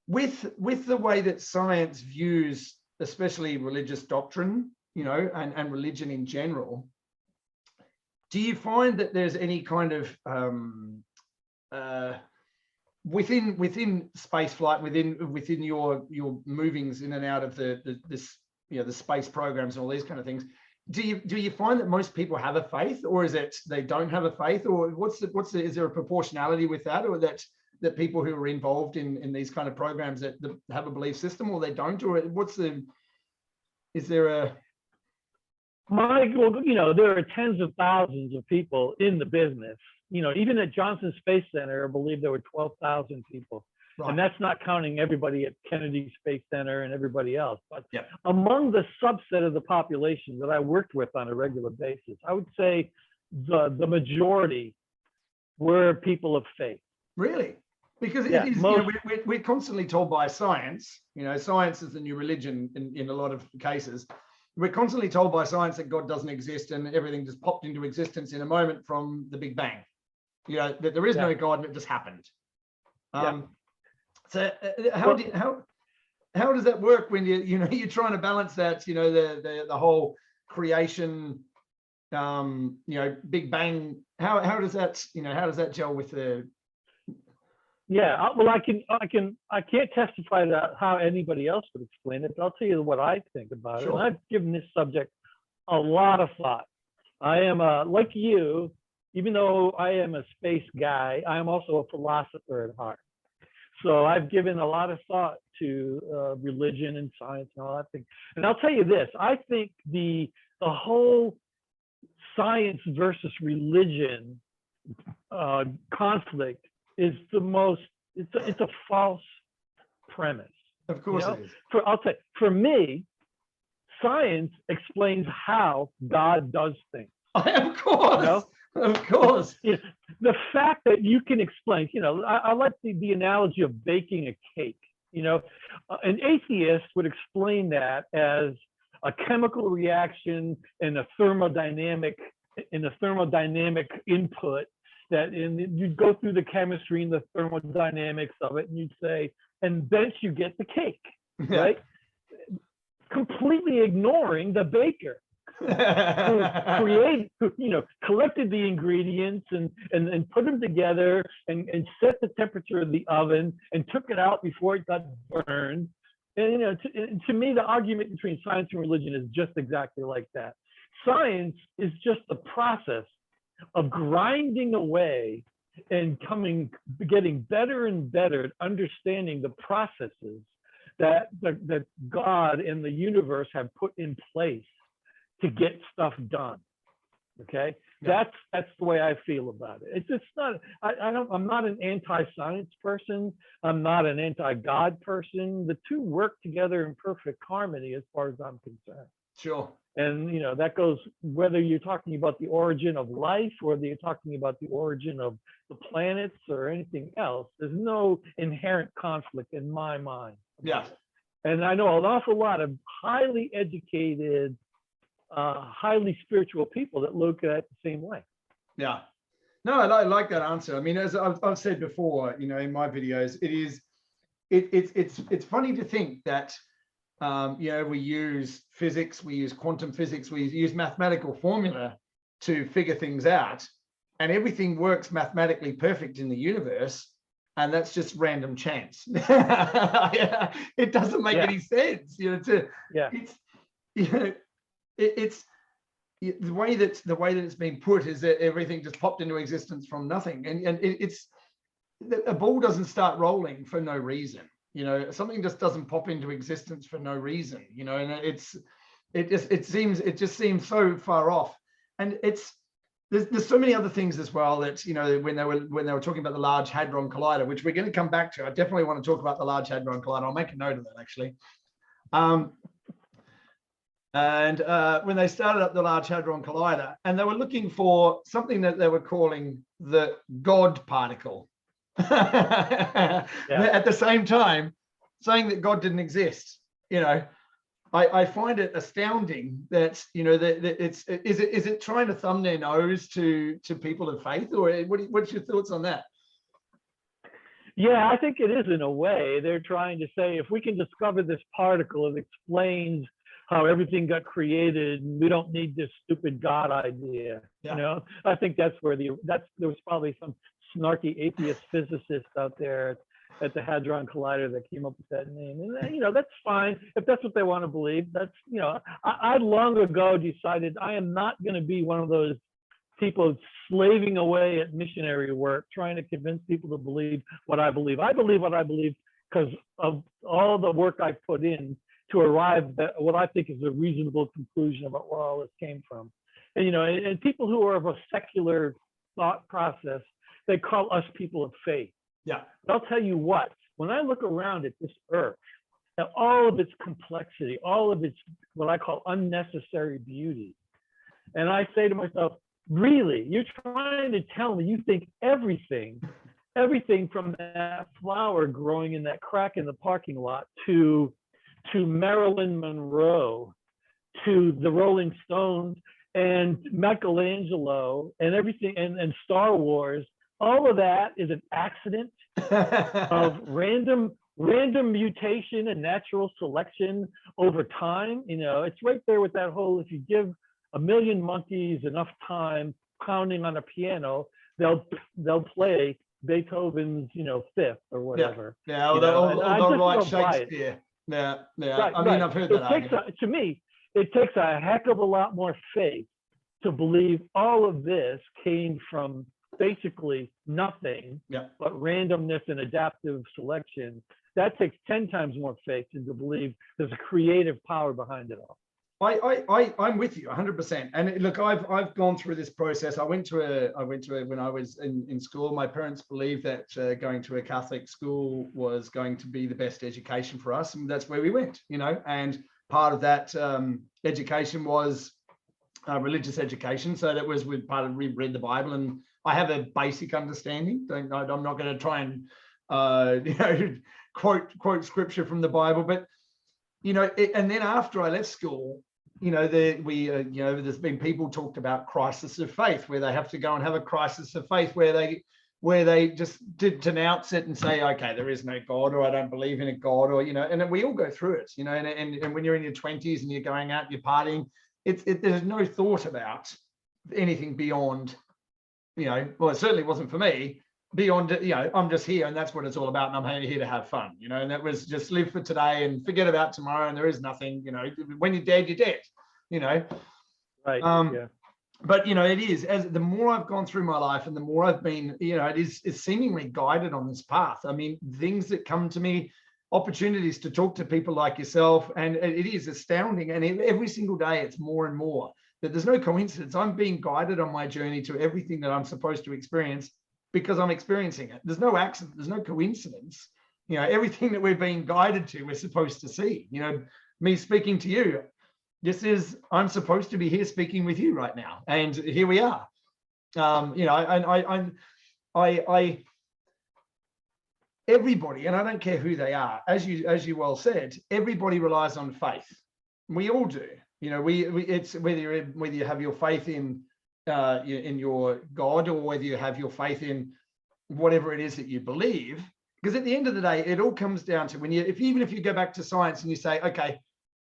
with the way that science views, especially religious doctrine, and religion in general. Do you find that there's any kind of within space flight, within your movings in and out of the space programs and all these kind of things? Do you find that most people have a faith, or is it they don't have a faith, or is there a proportionality with that, or that people who are involved in these kind of programs that have a belief system, or they don't, or is there a there are tens of thousands of people in the business. Even at Johnson Space Center, I believe there were 12,000 people. Right. And that's not counting everybody at Kennedy Space Center and everybody else. But among the subset of the population that I worked with on a regular basis, I would say the majority were people of faith. Really? Because it is, we're constantly told by science, science is the new religion in a lot of cases. We're constantly told by science that God doesn't exist and everything just popped into existence in a moment from the Big Bang. That there is no God and it just happened. So how does that work when you're trying to balance that, the whole creation, Big Bang? How does that gel with the? Yeah, well, I can't testify to how anybody else would explain it, but I'll tell you what I think about it. And I've given this subject a lot of thought. I am like you, even though I am a space guy, I am also a philosopher at heart. So I've given a lot of thought to religion and science and all that thing. And I'll tell you this, I think the whole science versus religion conflict is it's a false premise. Of course it is. I'll say, for me, science explains how God does things. Of course. Of course. The fact that you can explain, I like the analogy of baking a cake. An atheist would explain that as a chemical reaction and a thermodynamic input you'd go through the chemistry and the thermodynamics of it, and you'd say, and then you get the cake, right? Completely ignoring the baker. collected the ingredients and put them together and set the temperature of the oven and took it out before it got burned. And to me, the argument between science and religion is just exactly like that. Science is just the process of grinding away and getting better and better at understanding the processes that God and the universe have put in place to get stuff done. Okay, yeah. That's the way I feel about it. It's not. I'm not an anti-science person. I'm not an anti-God person. The two work together in perfect harmony, as far as I'm concerned. Sure. And that goes whether you're talking about the origin of life, or whether you're talking about the origin of the planets or anything else. There's no inherent conflict in my mind. Yeah. And I know an awful lot of highly educated, highly spiritual people that look at it the same way. Yeah. No, I like that answer. I mean, as I've said before, in my videos, it's funny to think that, we use physics, we use quantum physics, we use mathematical formula to figure things out, and everything works mathematically perfect in the universe. And that's just random chance. It doesn't make any sense, it's the way that it's been put is that everything just popped into existence from nothing, and it's a ball doesn't start rolling for no reason. Something just doesn't pop into existence for no reason. And it just seems so far off. And there's so many other things as well that when they were talking about the Large Hadron Collider, which we're going to come back to. I definitely want to talk about the Large Hadron Collider. I'll make a note of that actually. And when they started up the Large Hadron Collider, and they were looking for something that they were calling the God particle. At the same time, saying that God didn't exist. I find it astounding that is it trying to thumb their nose to people of faith, or what's your thoughts on that? Yeah, I think it is in a way. They're trying to say, if we can discover this particle, it explains how everything got created, and we don't need this stupid God idea. Yeah. I think that's where there was probably some snarky atheist physicist out there at the Hadron Collider that came up with that name. And that's fine if that's what they want to believe. That's I long ago decided I am not going to be one of those people slaving away at missionary work trying to convince people to believe what I believe. I believe what I believe because of all the work I put in to arrive at what I think is a reasonable conclusion about where all this came from. And people who are of a secular thought process, they call us people of faith. Yeah. But I'll tell you what, when I look around at this earth, at all of its complexity, all of its what I call unnecessary beauty, and I say to myself, really, you're trying to tell me you think everything from that flower growing in that crack in the parking lot to Marilyn Monroe, to the Rolling Stones and Michelangelo and everything and Star Wars, all of that is an accident of random mutation and natural selection over time. It's right there with that whole, if you give a million monkeys enough time pounding on a piano, they'll play Beethoven's, Fifth or whatever. Yeah, they'll write Shakespeare. Yeah. Right, I mean, I've heard that. To me, it takes a heck of a lot more faith to believe all of this came from basically nothing, but randomness and adaptive selection. That takes 10 times more faith than to believe there's a creative power behind it all. I'm with you 100%. And look, I've gone through this process. I went to when I was in school. My parents believed that going to a Catholic school was going to be the best education for us, and that's where we went. And part of that education was religious education. So that was with part of we read the Bible, and I have a basic understanding. I'm not going to try and quote scripture from the Bible, but and then after I left school, there's been people talked about crisis of faith, where they have to go and have a crisis of faith where they just denounce it and say, okay, there is no God, or I don't believe in a God, or and we all go through it, and when you're in your 20s and you're going out, you're partying, there's no thought about anything beyond, well, it certainly wasn't for me, beyond, I'm just here and that's what it's all about. And I'm here to have fun, and that was just live for today and forget about tomorrow. And there is nothing, when you're dead, you're dead, Right. Yeah. But, it is, as the more I've gone through my life and the more I've been, it's seemingly guided on this path. I mean, things that come to me, opportunities to talk to people like yourself, and it is astounding. And every single day it's more and more that there's no coincidence. I'm being guided on my journey to everything that I'm supposed to experience because I'm experiencing it. There's no accident, there's no coincidence. Everything that we're being guided to, we're supposed to see. Me speaking to you, I'm supposed to be here speaking with you right now, and here we are. Everybody, and I don't care who they are, as you well said, everybody relies on faith. We all do. It's whether you have your faith in your God, or whether you have your faith in whatever it is that you believe. Because at the end of the day, it all comes down to even if you go back to science and you say, okay,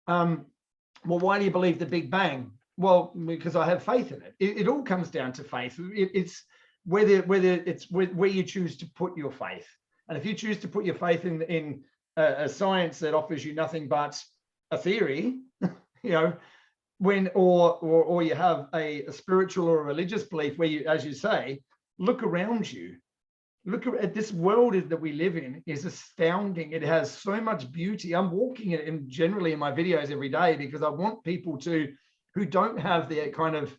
well, why do you believe the Big Bang? Well, because I have faith in it. It all comes down to faith. It's whether it's where you choose to put your faith. And if you choose to put your faith in a science that offers you nothing but a theory, or you have a spiritual or a religious belief where you, as you say, look around you. Look at this world that we live in is astounding. It has so much beauty. I'm walking it generally in my videos every day because I want people who don't have the kind of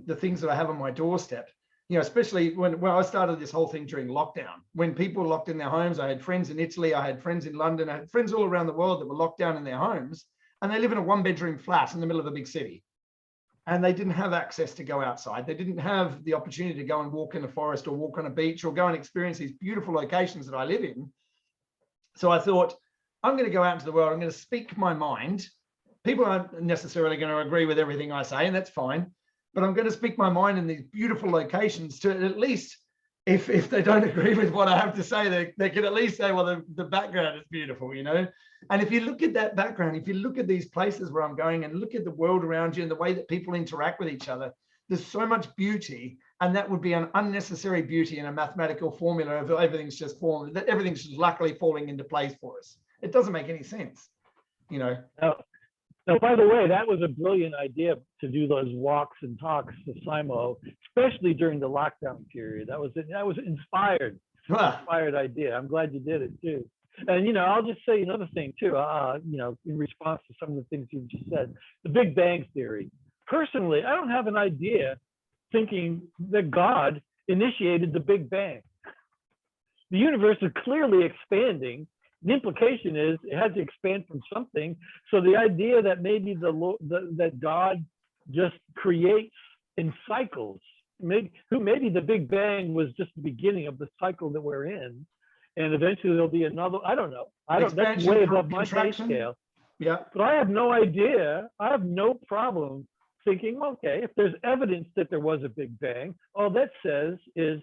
the things that I have on my doorstep. Especially when I started this whole thing during lockdown, when people were locked in their homes. I had friends in Italy, I had friends in London, I had friends all around the world that were locked down in their homes, and they live in a 1-bedroom flat in the middle of a big city. And they didn't have access to go outside. They didn't have the opportunity to go and walk in a forest or walk on a beach or go and experience these beautiful locations that I live in. So I thought, I'm going to go out into the world. I'm going to speak my mind. People aren't necessarily going to agree with everything I say, and that's fine. But I'm going to speak my mind in these beautiful locations to at least, if they don't agree with what I have to say, they can at least say, well, the background is beautiful, And if you look at that background, if you look at these places where I'm going and look at the world around you and the way that people interact with each other, there's so much beauty, and that would be an unnecessary beauty in a mathematical formula of everything's just falling, that everything's just luckily falling into place for us. It doesn't make any sense, Now, by the way, that was a brilliant idea to do those walks and talks to Simo, especially during the lockdown period. That was inspired idea. I'm glad you did it too. And I'll just say another thing too. In response to some of the things you just said, the Big Bang theory. Personally, I don't have an idea thinking that God initiated the Big Bang. The universe is clearly expanding. The implication is it had to expand from something. So the idea that maybe that God just creates in cycles, maybe the Big Bang was just the beginning of the cycle that we're in, and eventually there'll be another. I don't know. That's way above my pay scale. Yeah. But I have no idea. I have no problem thinking, okay, if there's evidence that there was a Big Bang, all that says is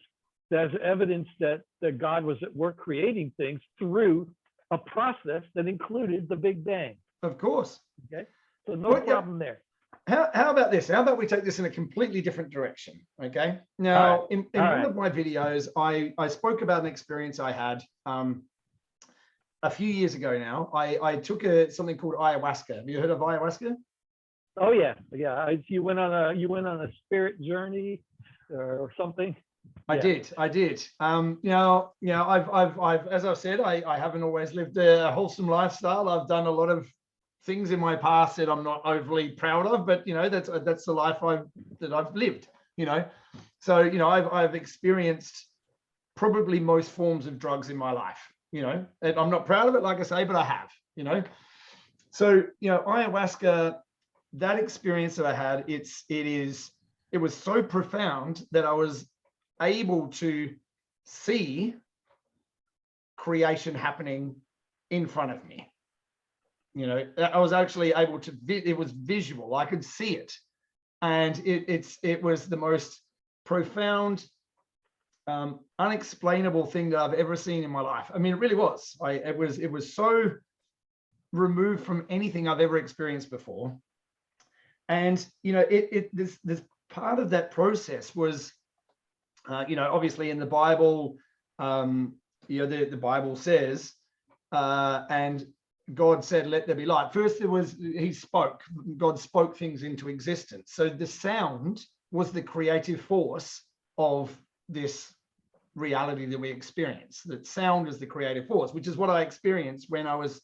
there's evidence that God was at work creating things through a process that included the Big Bang. Of course. Okay. So no problem there. How about this? How about we take this in a completely different direction? Okay. Now, in one of my videos, I spoke about an experience I had a few years ago now. I took something called ayahuasca. Have you heard of ayahuasca? Oh yeah. You went on a spirit journey or something. I did. I've as I've said, I haven't always lived a wholesome lifestyle. I've done a lot of things in my past that I'm not overly proud of, but that's the life that I've lived. So I've experienced probably most forms of drugs in my life. And I'm not proud of it, like I say, but I have. So ayahuasca, that experience that I had, it was so profound that I was able to see creation happening in front of me. I was actually able to, it was visual, I could see it. And it was the most profound, unexplainable thing that I've ever seen in my life. I mean, it really was. It was so removed from anything I've ever experienced before. And, you know, this part of that process was, you know, obviously in the Bible, you know, the Bible says, and God said, let there be light. First, he spoke, God spoke things into existence. So the sound was the creative force of this reality that we experience. That sound is the creative force, which is what I experienced when I was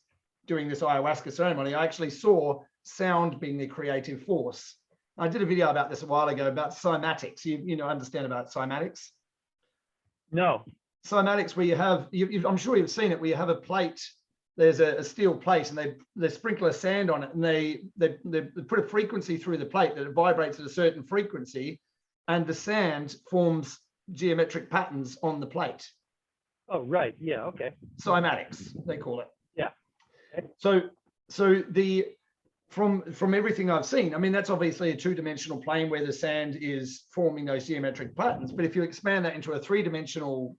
doing this ayahuasca ceremony. I actually saw sound being the creative force. I did a video about this a while ago about cymatics. You know, understand about cymatics? No. Cymatics, where you have, I'm sure you've seen it, where you have a plate, there's a steel plate, and they sprinkle a sand on it, and they put a frequency through the plate that it vibrates at a certain frequency, and the sand forms geometric patterns on the plate. Oh, right. Yeah. Okay. Cymatics, they call it. Yeah. Okay. So the from everything I've seen, I mean, that's obviously a two-dimensional plane where the sand is forming those geometric patterns. But if you expand that into a three-dimensional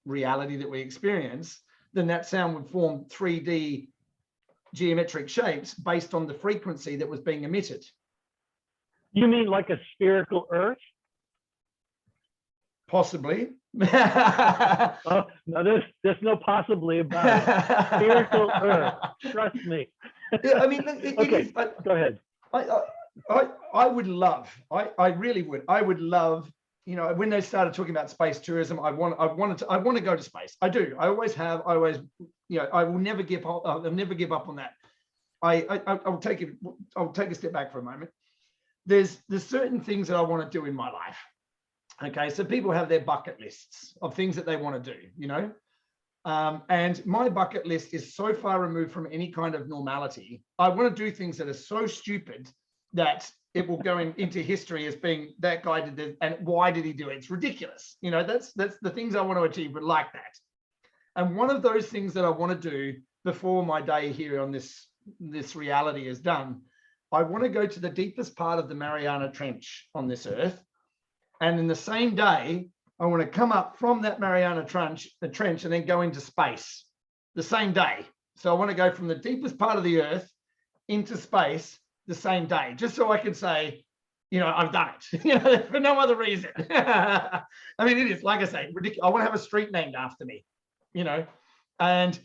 reality that we experience, then that sound would form 3D geometric shapes based on the frequency that was being emitted. You mean like a spherical Earth? Possibly. Oh, no, there's no possibly about it. Spherical Earth. Trust me. Yeah, I mean, Okay, go ahead. I would love, I really would. I would love, you know, when they started talking about space tourism, I want to go to space. I do. I always have. I always, you know, I will never give up. I'll never give up on that. I'll take it. I'll take a step back for a moment. There's certain things that I want to do in my life. Okay, so people have their bucket lists of things that they want to do, you know, and my bucket list is so far removed from any kind of normality. I want to do things that are so stupid that it will go into history as being that guy did this, and why did he do it? It's ridiculous. You know, that's the things I want to achieve, but like that. And one of those things that I want to do before my day here on this reality is done, I want to go to the deepest part of the Mariana Trench on this earth. And in the same day, I want to come up from that Mariana Trench, and then go into space the same day. So I want to go from the deepest part of the earth into space the same day, just so I can say, you know, I've done it, you know, for no other reason. I mean, it is, like I say, ridiculous. I want to have a street named after me, you know. And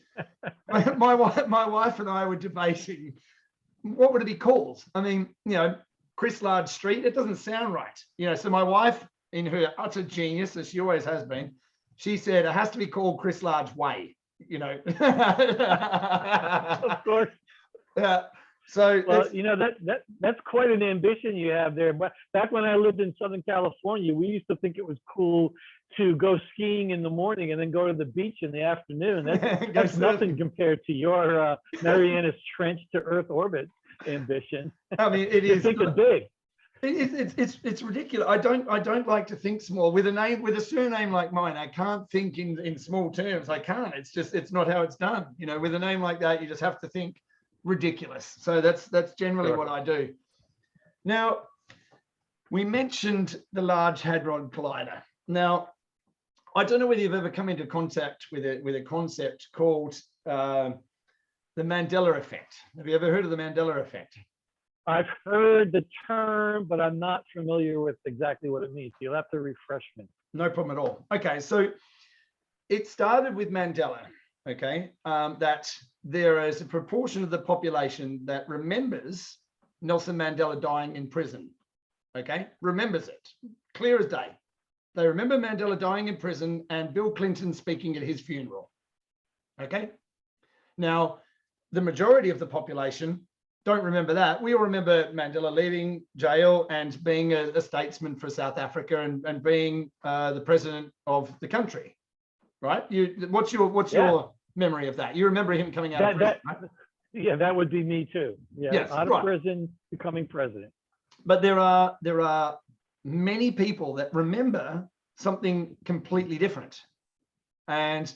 my wife and I were debating, what would it be called? I mean, you know, Chris Large Street, it doesn't sound right. You know, so my wife, in her utter genius, as she always has been, she said it has to be called Chris Large Way, you know. Of course. Yeah. So well, you know, that's quite an ambition you have there. But back when I lived in Southern California, we used to think it was cool to go skiing in the morning and then go to the beach in the afternoon. That's nothing compared to your Marianas Trench to Earth orbit ambition. I mean, it is thinking big. It's ridiculous. I don't like to think small. With a surname like mine, I can't think in small terms. I can't. It's not how it's done. You know, with a name like that, you just have to think ridiculous. So that's generally what I do. Now, we mentioned the Large Hadron Collider. Now, I don't know whether you've ever come into contact with a concept called the Mandela effect. Have you ever heard of the Mandela effect? I've heard the term, but I'm not familiar with exactly what it means. You'll have to refresh me. No problem at all. Okay, so it started with Mandela, okay, that there is a proportion of the population that remembers Nelson Mandela dying in prison, okay, remembers it, clear as day. They remember Mandela dying in prison and Bill Clinton speaking at his funeral, okay? Now, the majority of the population don't remember that. We all remember Mandela leaving jail and being a statesman for South Africa and being the president of the country, right? What's your memory of that? You remember him coming out of prison, right? Yeah, that would be me too. Yeah, yes, out of prison, becoming president. But there are many people that remember something completely different, and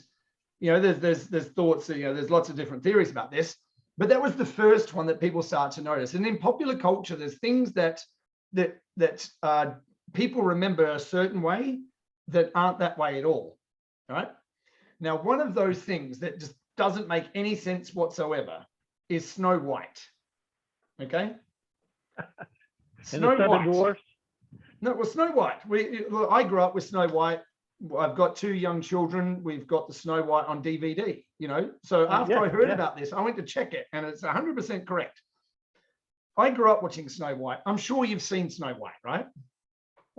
you know, there's thoughts. You know, there's lots of different theories about this. But that was the first one that people start to notice. And in popular culture, there's things that people remember a certain way that aren't that way at all, right? Now, one of those things that just doesn't make any sense whatsoever is Snow White, okay? And the Snow Seven White. Dwarfs? No, well, Snow White. I grew up with Snow White. I've got 2 young children. We've got the Snow White on DVD, you know. So after I heard about this, I went to check it, and it's 100% correct. I grew up watching Snow White. I'm sure you've seen Snow White, right?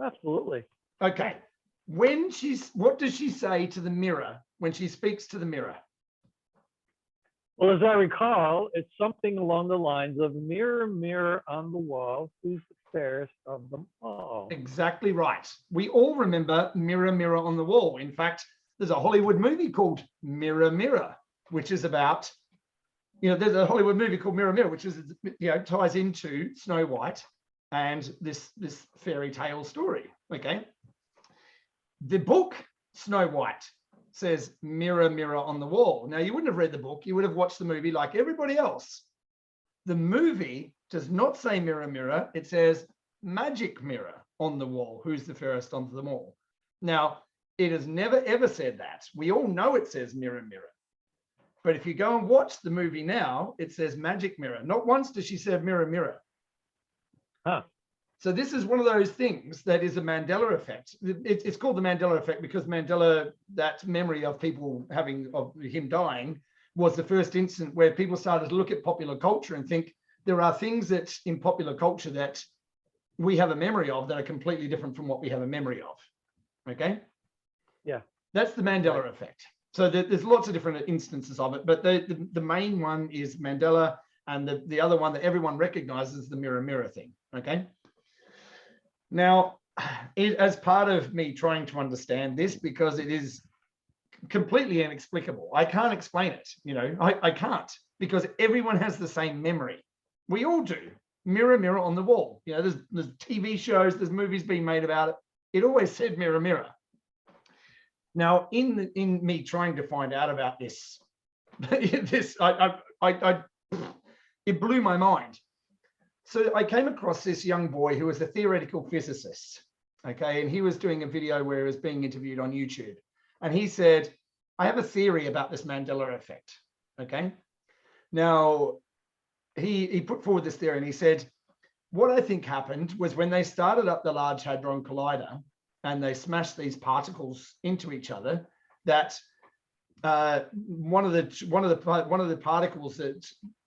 Absolutely. Okay. What does she say to the mirror when she speaks to the mirror? Well, as I recall, it's something along the lines of mirror, mirror on the wall, who's the fairest of them all? Exactly right. We all remember Mirror, Mirror on the Wall. In fact, there's a Hollywood movie called Mirror, Mirror, which is about, you know, there's a Hollywood movie called Mirror, Mirror, which is, you know, ties into Snow White and this fairy tale story. Okay. The book Snow White says mirror, mirror on the wall. Now, you wouldn't have read the book. You would have watched the movie like everybody else. The movie does not say mirror, mirror. It says magic mirror on the wall. Who's the fairest of them all? Now, it has never, ever said that. We all know it says mirror, mirror. But if you go and watch the movie now, it says magic mirror. Not once does she say mirror, mirror. Huh. So this is one of those things that is a Mandela effect. It's called the Mandela effect because Mandela, that memory of people of him dying, was the first instant where people started to look at popular culture and think there are things that in popular culture that we have a memory of that are completely different from what we have a memory of. Okay. Yeah. That's the Mandela effect. So there's lots of different instances of it, but the main one is Mandela, and the other one that everyone recognizes is the mirror, mirror thing. Okay. Now, as part of me trying to understand this, because it is completely inexplicable, I can't explain it. You know, I can't, because everyone has the same memory. We all do. Mirror, mirror on the wall. You know, there's TV shows, there's movies being made about it. It always said mirror, mirror. Now, in me trying to find out about this, it blew my mind. So I came across this young boy who was a theoretical physicist, okay? And he was doing a video where he was being interviewed on YouTube. And he said, I have a theory about this Mandela effect, okay? Now, he put forward this theory and he said, what I think happened was when they started up the Large Hadron Collider and they smashed these particles into each other, that one of the particles that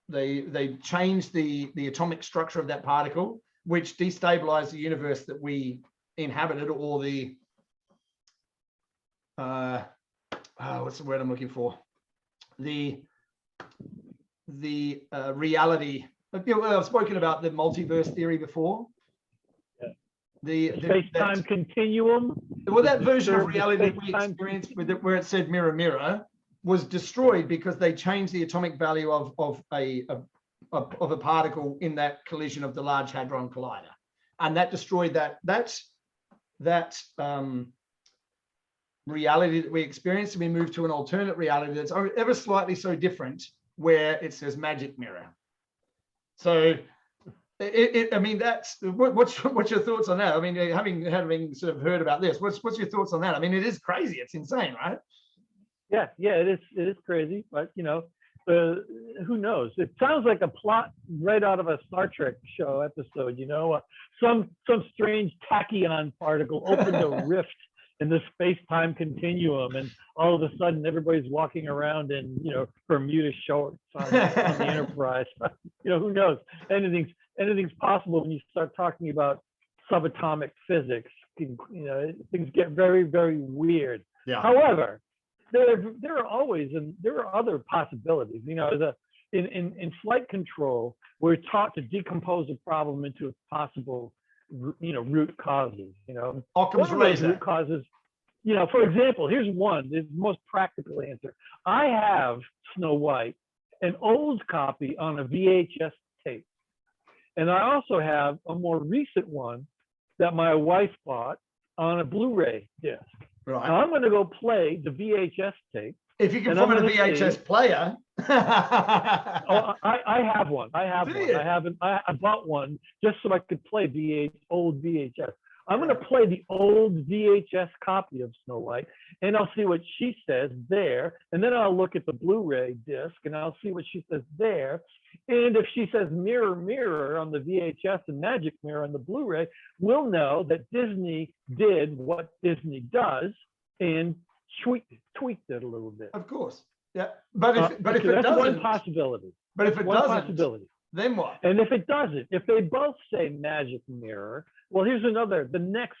they changed the atomic structure of that particle, which destabilized the universe that we inhabited, or the what's the word I'm looking for? The reality. I've spoken about the multiverse theory before. Yeah. The space-time continuum. Well, that version of reality that we experienced with it, where it said mirror, mirror, was destroyed because they changed the atomic value of a particle in that collision of the Large Hadron Collider, and that destroyed that reality that we experienced. And we moved to an alternate reality that's ever slightly so different, where it says magic mirror. So, I mean, that's what's your thoughts on that? I mean, having sort of heard about this, what's your thoughts on that? I mean, it is crazy. It's insane, right? Yeah, it is crazy, but you know, who knows? It sounds like a plot right out of a Star Trek show episode. You know, some strange tachyon particle opened a rift in the space-time continuum, and all of a sudden everybody's walking around in, you know, Bermuda shorts on the Enterprise. You know, who knows? Anything's possible when you start talking about subatomic physics. You know, things get very, very weird. Yeah. However, there are always, and there are other possibilities. You know, in flight control, we're taught to decompose a problem into its possible, you know, root causes. You know, Occam's razor. Root causes. You know, for example, here's the most practical answer. I have Snow White, an old copy on a VHS tape, and I also have a more recent one that my wife bought on a Blu-ray disc. Right. Now I'm going to go play the VHS tape. If you can find a VHS player. Oh, I have one. I bought one just so I could play old VHS. I'm going to play the old VHS copy of Snow White, and I'll see what she says there. And then I'll look at the Blu-ray disc, and I'll see what she says there. And if she says mirror, mirror on the VHS and magic mirror on the Blu-ray, we'll know that Disney did what Disney does and tweaked it a little bit. Of course. Yeah. But if it that's doesn't, one possibility. but if it One doesn't, possibility. then what? And if it doesn't, if they both say magic mirror, well, here's the next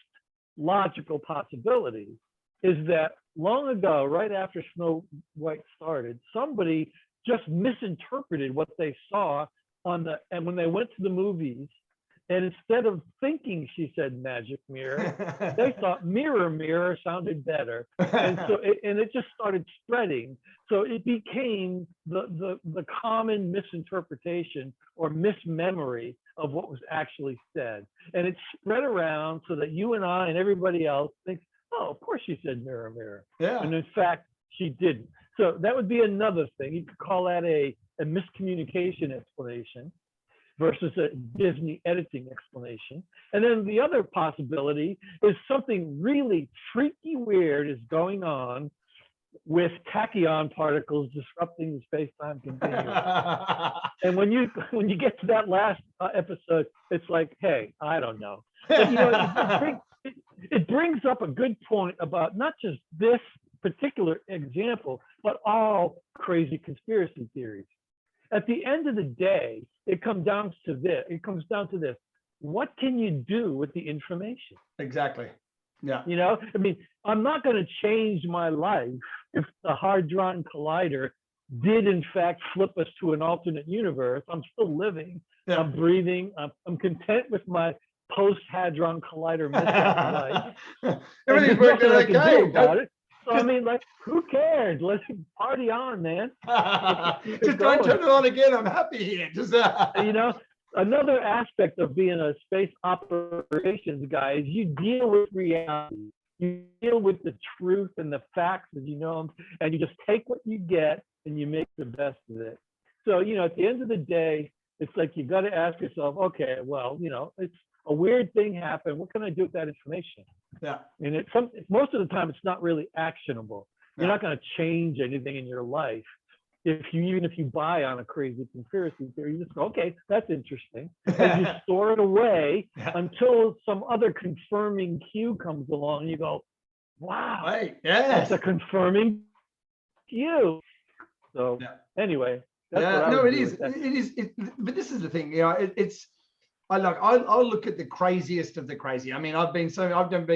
logical possibility is that long ago, right after Snow White started, somebody just misinterpreted what they saw and when they went to the movies, and instead of thinking she said magic mirror, they thought mirror, mirror sounded better. And so it just started spreading. So it became the common misinterpretation or mismemory of what was actually said. And it spread around so that you and I and everybody else thinks, oh, of course she said mirror, mirror. Yeah. And in fact, she didn't. So that would be another thing. You could call that a miscommunication explanation versus a Disney editing explanation. And then the other possibility is something really freaky weird is going on with tachyon particles disrupting the space-time continuum. And when you get to that last episode, it's like, hey, I don't know. But, it brings up a good point about not just this particular example, but all crazy conspiracy theories. At the end of the day, it comes down to this. What can you do with the information? Exactly. Yeah. I mean, I'm not going to change my life if the Hadron Collider did in fact flip us to an alternate universe. I'm still living. Yeah. I'm breathing. I'm content with my post-Hadron Collider life. Everything's working okay about it. So I mean, like, who cares? Let's party on, man. Just don't turn it on again. I'm happy here. Just another aspect of being a space operations guy is you deal with reality. You deal with the truth and the facts as you know them, and you just take what you get and you make the best of it. So at the end of the day, it's like you got to ask yourself, okay, well, it's a weird thing happened. What can I do with that information? Yeah. And most of the time, it's not really actionable. You're not going to change anything in your life. Even if you buy on a crazy conspiracy theory, you just go, okay, that's interesting. And you store it away until some other confirming cue comes along. And you go, wow, right. Yes. That's a confirming cue. So anyway, that's it is. But this is the thing, I'll look at the craziest of the crazy. I mean, I've been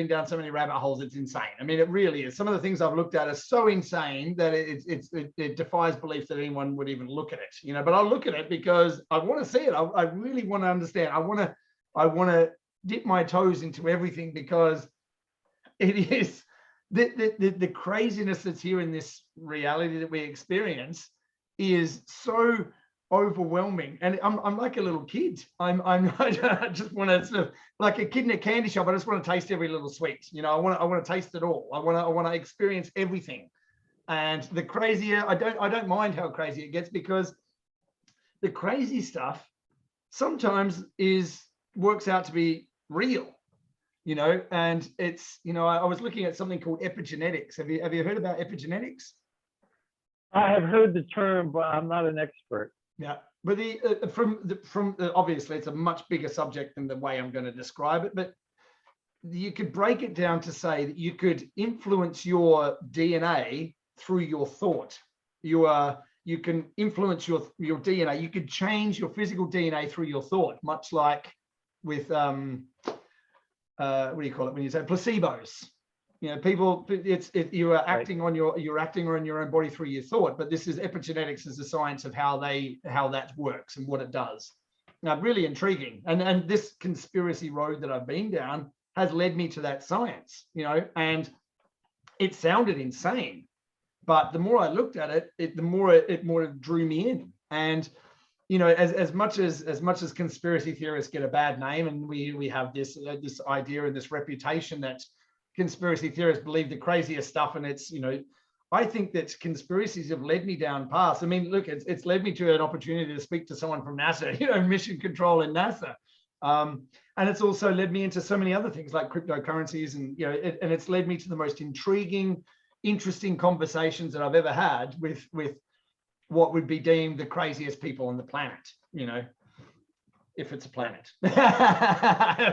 down so many rabbit holes, it's insane. I mean, it really is. Some of the things I've looked at are so insane that it defies belief that anyone would even look at it. But I'll look at it because I want to see it. I really want to understand. I want to dip my toes into everything because it is the craziness that's here in this reality that we experience is so overwhelming, and I'm like a little kid. I just want to sort of like a kid in a candy shop. I just want to taste every little sweet. I want to taste it all. I want to experience everything. And the crazier, I don't mind how crazy it gets, because the crazy stuff sometimes works out to be real. And it's I was looking at something called epigenetics. Have you heard about epigenetics? I have heard the term, but I'm not an expert. Yeah, but obviously it's a much bigger subject than the way I'm going to describe it, but you could break it down to say that you could influence your DNA through your thought. You can influence your DNA. You could change your physical DNA through your thought, much like with what do you call it when you say placebos? People, you are acting on you're acting on your own body through your thought, but this is epigenetics, is the science of how that works and what it does. Now, really intriguing. And this conspiracy road that I've been down has led me to that science, and it sounded insane, but the more I looked at it, the more it drew me in. And as much as conspiracy theorists get a bad name, and we have this idea and this reputation that conspiracy theorists believe the craziest stuff, and it's I think that conspiracies have led me down paths. I mean, look, it's led me to an opportunity to speak to someone from NASA, mission control in NASA, And it's also led me into so many other things like cryptocurrencies, and and it's led me to the most intriguing, interesting conversations that I've ever had with what would be deemed the craziest people on the planet, if it's a planet,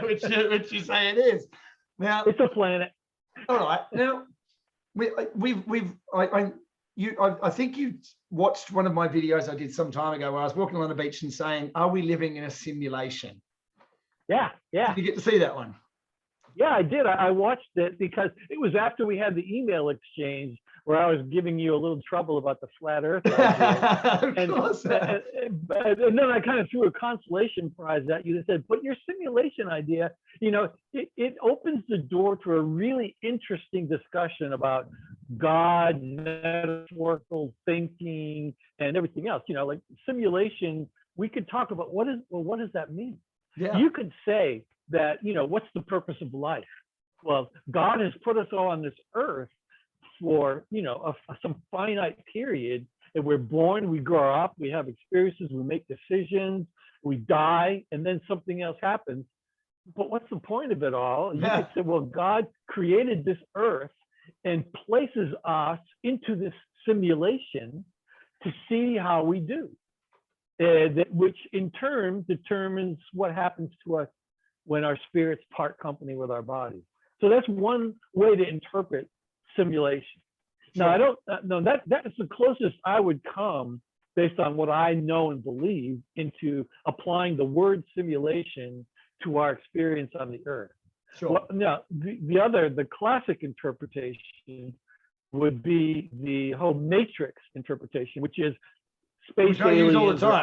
which you say it is. Now it's a planet. All right. Now I think you watched one of my videos I did some time ago where I was walking along the beach and saying, "Are we living in a simulation?" Yeah. Did you get to see that one? Yeah, I did. I watched it because it was after we had the email exchange where I was giving you a little trouble about the flat Earth idea. And then I kind of threw a consolation prize at you that said, but your simulation idea, it opens the door to a really interesting discussion about God, metaphorical thinking, and everything else. Like simulation, we could talk about what does that mean? Yeah. You could say that, what's the purpose of life? Well, God has put us all on this earth for, some finite period, and we're born, we grow up, we have experiences, we make decisions, we die, and then something else happens. But what's the point of it all? You could say, well, God created this earth and places us into this simulation to see how we do, which in turn determines what happens to us when our spirits part company with our bodies. So that's one way to interpret simulation. Sure. Now, I don't know that is the closest I would come based on what I know and believe into applying the word simulation to our experience on the earth. Sure. Well, now, the classic interpretation would be the whole matrix interpretation, which is space aliens or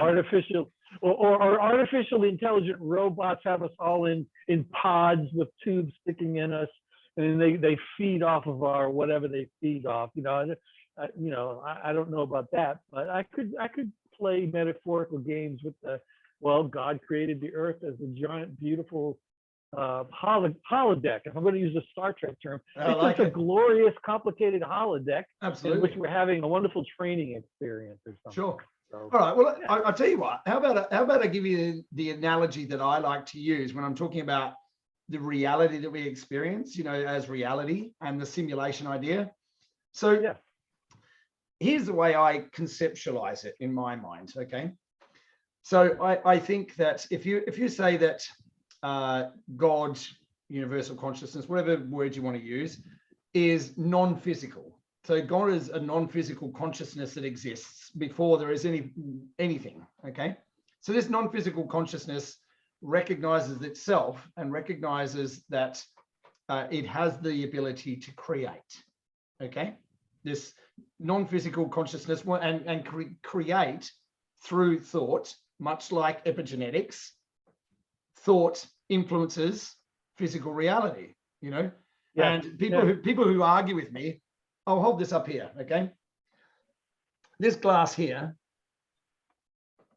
artificially intelligent robots have us all in pods with tubes sticking in us, and they feed off of our whatever they feed off. I don't know about that, but I could play metaphorical games with God created the earth as a giant, beautiful holodeck. If I'm going to use a Star Trek term, it's just a glorious, complicated holodeck. Absolutely. In which we're having a wonderful training experience or something. Sure. So, all right. Well, yeah. I'll tell you what. How about I give you the analogy that I like to use when I'm talking about the reality that we experience, as reality, and the simulation idea. So yeah. Here's the way I conceptualize it in my mind. Okay. So I think that if you say that God, universal consciousness, whatever word you want to use, is non-physical. So God is a non-physical consciousness that exists before there is anything, okay? So this non-physical consciousness recognizes itself and recognizes that it has the ability to create, okay? This non-physical consciousness and create through thought, much like epigenetics. Thought influences physical reality, Yeah. And people who argue with me, I'll hold this up here, okay? This glass here,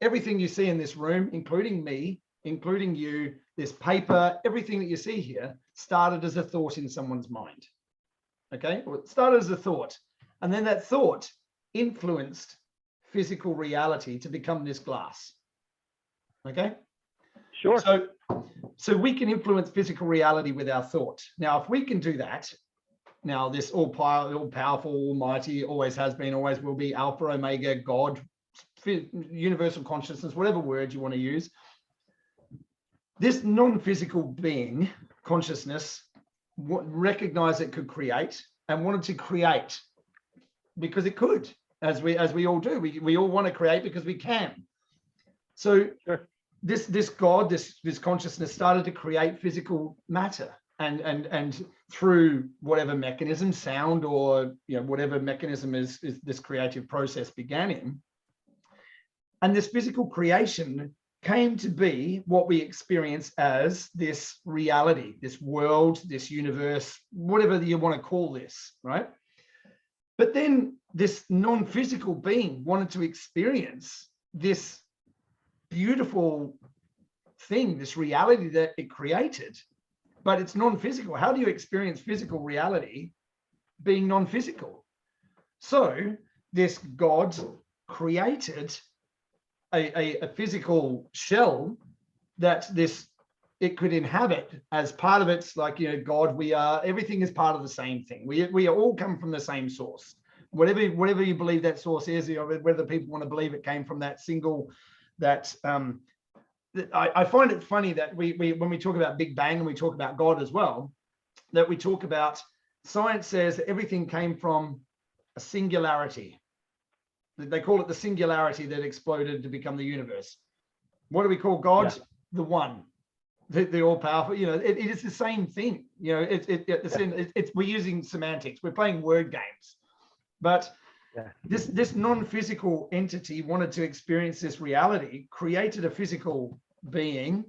everything you see in this room, including me, including you, this paper, everything that you see here started as a thought in someone's mind, okay? Well, it started as a thought, and then that thought influenced physical reality to become this glass, okay? Sure. So we can influence physical reality with our thought. Now, if we can do that, now this all-powerful, almighty, always has been, always will be, Alpha, Omega, God, universal consciousness, whatever word you want to use, this non-physical being, consciousness, recognized it could create and wanted to create because it could, as we all do. We all want to create because we can. So sure. This God, this consciousness started to create physical matter, and through whatever mechanism, sound, or whatever mechanism is this creative process began in. And this physical creation came to be what we experience as this reality, this world, this universe, whatever you want to call this, right? But then this non-physical being wanted to experience this beautiful thing, this reality that it created, but it's non-physical. How do you experience physical reality being non-physical? So this God created a physical shell that this it could inhabit as part of its, like, you know, God, we are, everything is part of the same thing. We all come from the same source. Whatever you believe that source is, you know, whether people want to believe it came from that single, that I find it funny that we when we talk about Big Bang and we talk about God as well, that we talk about, science says everything came from a singularity. They call it the singularity that exploded to become the universe. What do we call God? Yeah. The one, the all-powerful. You know, it is the same thing. You know, it's we're using semantics. We're playing word games, but this non-physical entity wanted to experience this reality, created a physical being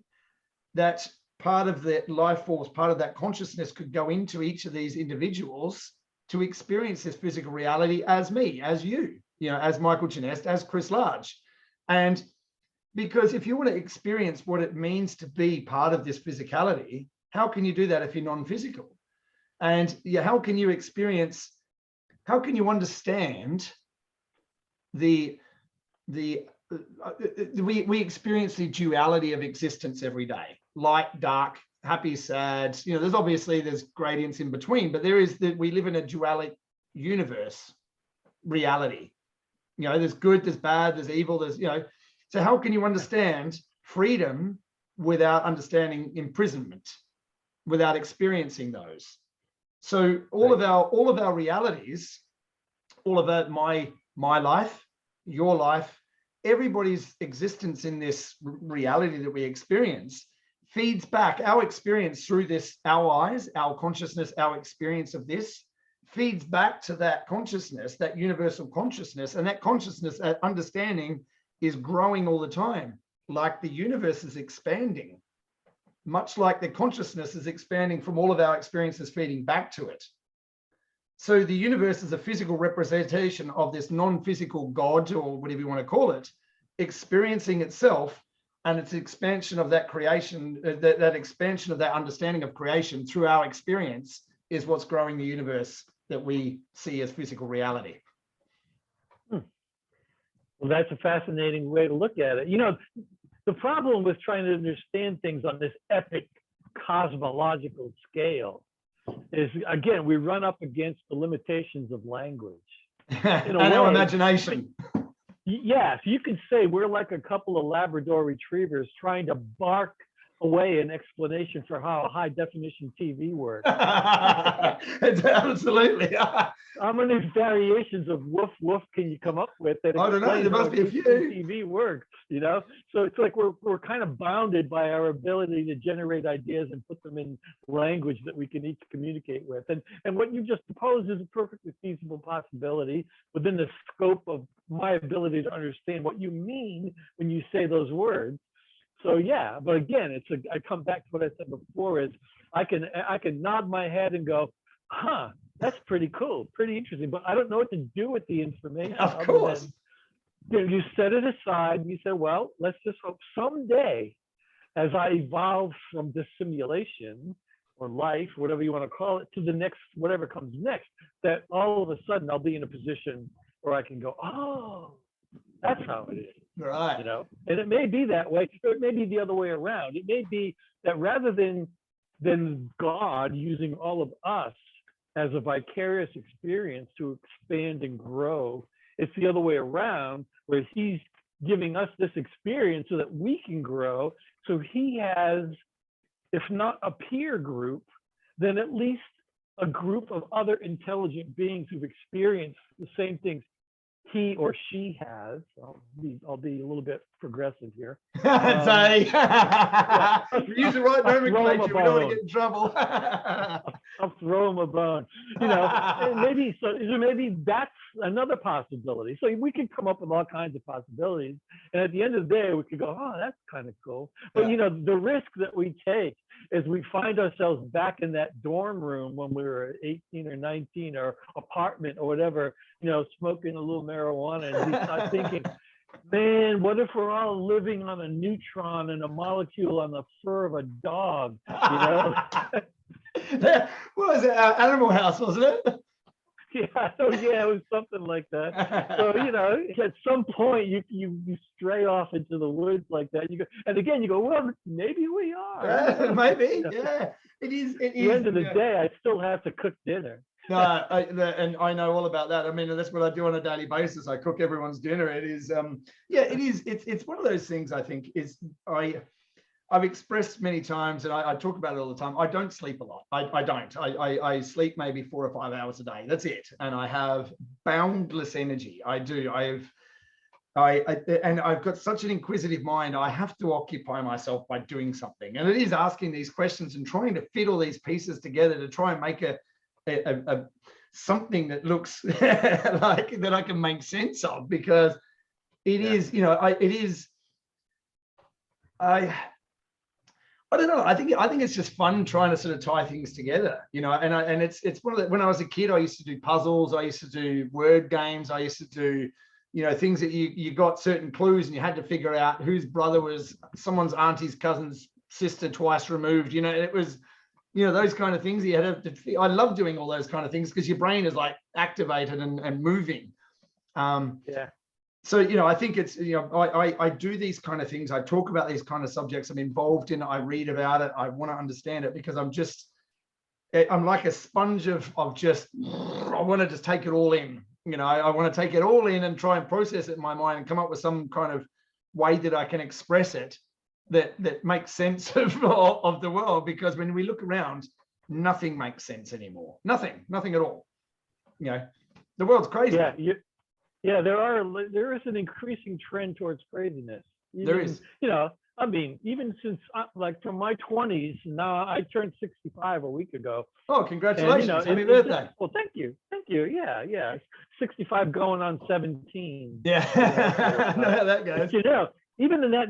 that part of the life force, part of that consciousness could go into each of these individuals to experience this physical reality as me, as you, you know, as Michael Ginest, as Chris Large. And because if you want to experience what it means to be part of this physicality, how can you do that if you're non-physical? And yeah, how can you experience, how can you understand we experience the duality of existence every day, light, dark, happy, sad. You know, there's gradients in between, but there is that we live in a dualic universe reality. You know, there's good, there's bad, there's evil, there's, you know, so how can you understand freedom without understanding imprisonment, without experiencing those? So all of our realities, all of that, my life, your life, everybody's existence in this reality that we experience feeds back our experience through this, our eyes, our consciousness, our experience of this feeds back to that consciousness, that universal consciousness, and that consciousness, that understanding is growing all the time. Like the universe is expanding, much like the consciousness is expanding from all of our experiences feeding back to it. So the universe is a physical representation of this non-physical God, or whatever you want to call it, experiencing itself, and its expansion of that creation, that expansion of that understanding of creation through our experience is what's growing the universe that we see as physical reality. Well, that's a fascinating way to look at it. You know, the problem with trying to understand things on this epic cosmological scale is, again, we run up against the limitations of language. And our imagination. Yes, you could say we're like a couple of Labrador retrievers trying to bark away an explanation for how high definition TV works. Absolutely. How many variations of woof woof can you come up with that I don't know, there must be a few. TV works, you know? So it's like we're kind of bounded by our ability to generate ideas and put them in language that we can each communicate with. And what you just proposed is a perfectly feasible possibility within the scope of my ability to understand what you mean when you say those words. So yeah, but again, I come back to what I said before, is I can nod my head and go, huh, that's pretty cool, pretty interesting, but I don't know what to do with the information. Of course. You set it aside and you say, well, let's just hope someday, as I evolve from this simulation or life, whatever you want to call it, to the next, whatever comes next, that all of a sudden I'll be in a position where I can go, oh, that's how it is. Right. You know, and it may be that way, or it may be the other way around. It may be that rather than God using all of us as a vicarious experience to expand and grow, it's the other way around, where he's giving us this experience so that we can grow. So he has, if not a peer group, then at least a group of other intelligent beings who've experienced the same things he or she has. I'll be a little bit progressive here. Say, use the right nomenclature. We don't want to get in trouble. I'll throw him a bone. You know, maybe that's another possibility. So we could come up with all kinds of possibilities, and at the end of the day, we could go, oh, that's kind of cool. But you know, the risk that we take is we find ourselves back in that dorm room when we were 18 or 19, or apartment or whatever, you know, smoking a little marijuana, and we start thinking, man, what if we're all living on a neutron and a molecule on the fur of a dog, you know? What was it? Animal House, wasn't it? Yeah, it was something like that. So, at some point you stray off into the woods like that. You go, and again, you go, well, maybe we are. Maybe, yeah. It is. At the end of the day, I still have to cook dinner. No, and I know all about that. I mean, that's what I do on a daily basis. I cook everyone's dinner. It is, it is. It's one of those things. I think is I've expressed many times, and I talk about it all the time. I don't sleep a lot. I don't. I sleep maybe 4 or 5 hours a day. That's it. And I have boundless energy. I do. And I've got such an inquisitive mind. I have to occupy myself by doing something. And it is asking these questions and trying to fit all these pieces together to try and make a something that looks like that I can make sense of, because it is, it is. I don't know. I think it's just fun trying to sort of tie things together, and it's one of the, when I was a kid, I used to do puzzles. I used to do word games. I used to do, things that you got certain clues and you had to figure out whose brother was someone's auntie's cousin's sister twice removed. It was, those kind of things. You had to, I love doing all those kind of things because your brain is like activated and moving. So, I think it's, I do these kind of things. I talk about these kind of subjects. I'm involved in it. I read about it. I want to understand it because I'm like a sponge of just, I want to just take it all in. I want to take it all in and try and process it in my mind and come up with some kind of way that I can express it that makes sense of the world. Because when we look around, nothing makes sense anymore. Nothing at all. The world's crazy. Yeah, there is an increasing trend towards craziness. There is. I mean, even since like from my 20s, now I turned 65 a week ago. Oh, congratulations. Happy birthday. Well, thank you. Yeah. 65 going on 17. Yeah. I know how that goes. But, even in that,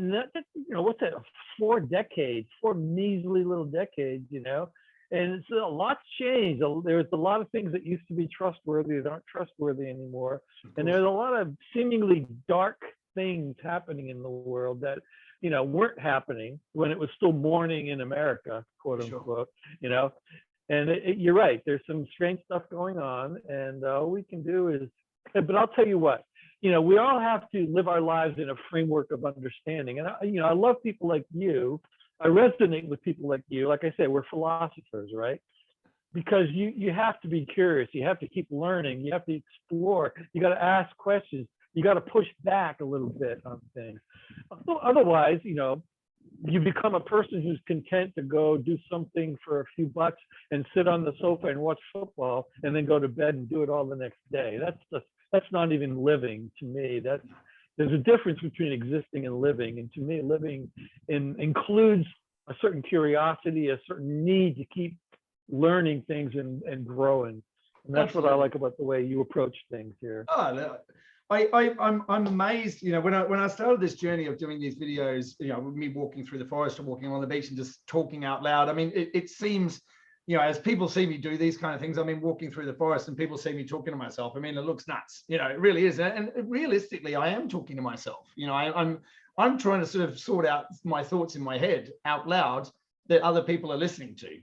what's that, 4 decades, 4 measly little decades, and it's a lot's changed. There's a lot of things that used to be trustworthy that aren't trustworthy anymore. And there's a lot of seemingly dark things happening in the world that, weren't happening when it was still morning in America, quote unquote, and you're right. There's some strange stuff going on, and all we can do is, but I'll tell you what, we all have to live our lives in a framework of understanding. And I love people like you. I resonate with people like you. Like I said, we're philosophers, right? Because you have to be curious. You have to keep learning. You have to explore. You got to ask questions. You got to push back a little bit on things. Otherwise, you become a person who's content to go do something for a few bucks and sit on the sofa and watch football and then go to bed and do it all the next day. That's not even living to me. There's a difference between existing and living. And to me, living includes a certain curiosity, a certain need to keep learning things and growing. And that's Absolutely. What I like about the way you approach things here. Oh, no. I'm amazed, when I started this journey of doing these videos, me walking through the forest or walking on the beach and just talking out loud. I mean, it seems, as people see me do these kind of things, I mean, walking through the forest and people see me talking to myself. I mean, it looks nuts, it really is. And realistically, I am talking to myself. I'm trying to sort of sort out my thoughts in my head out loud that other people are listening to,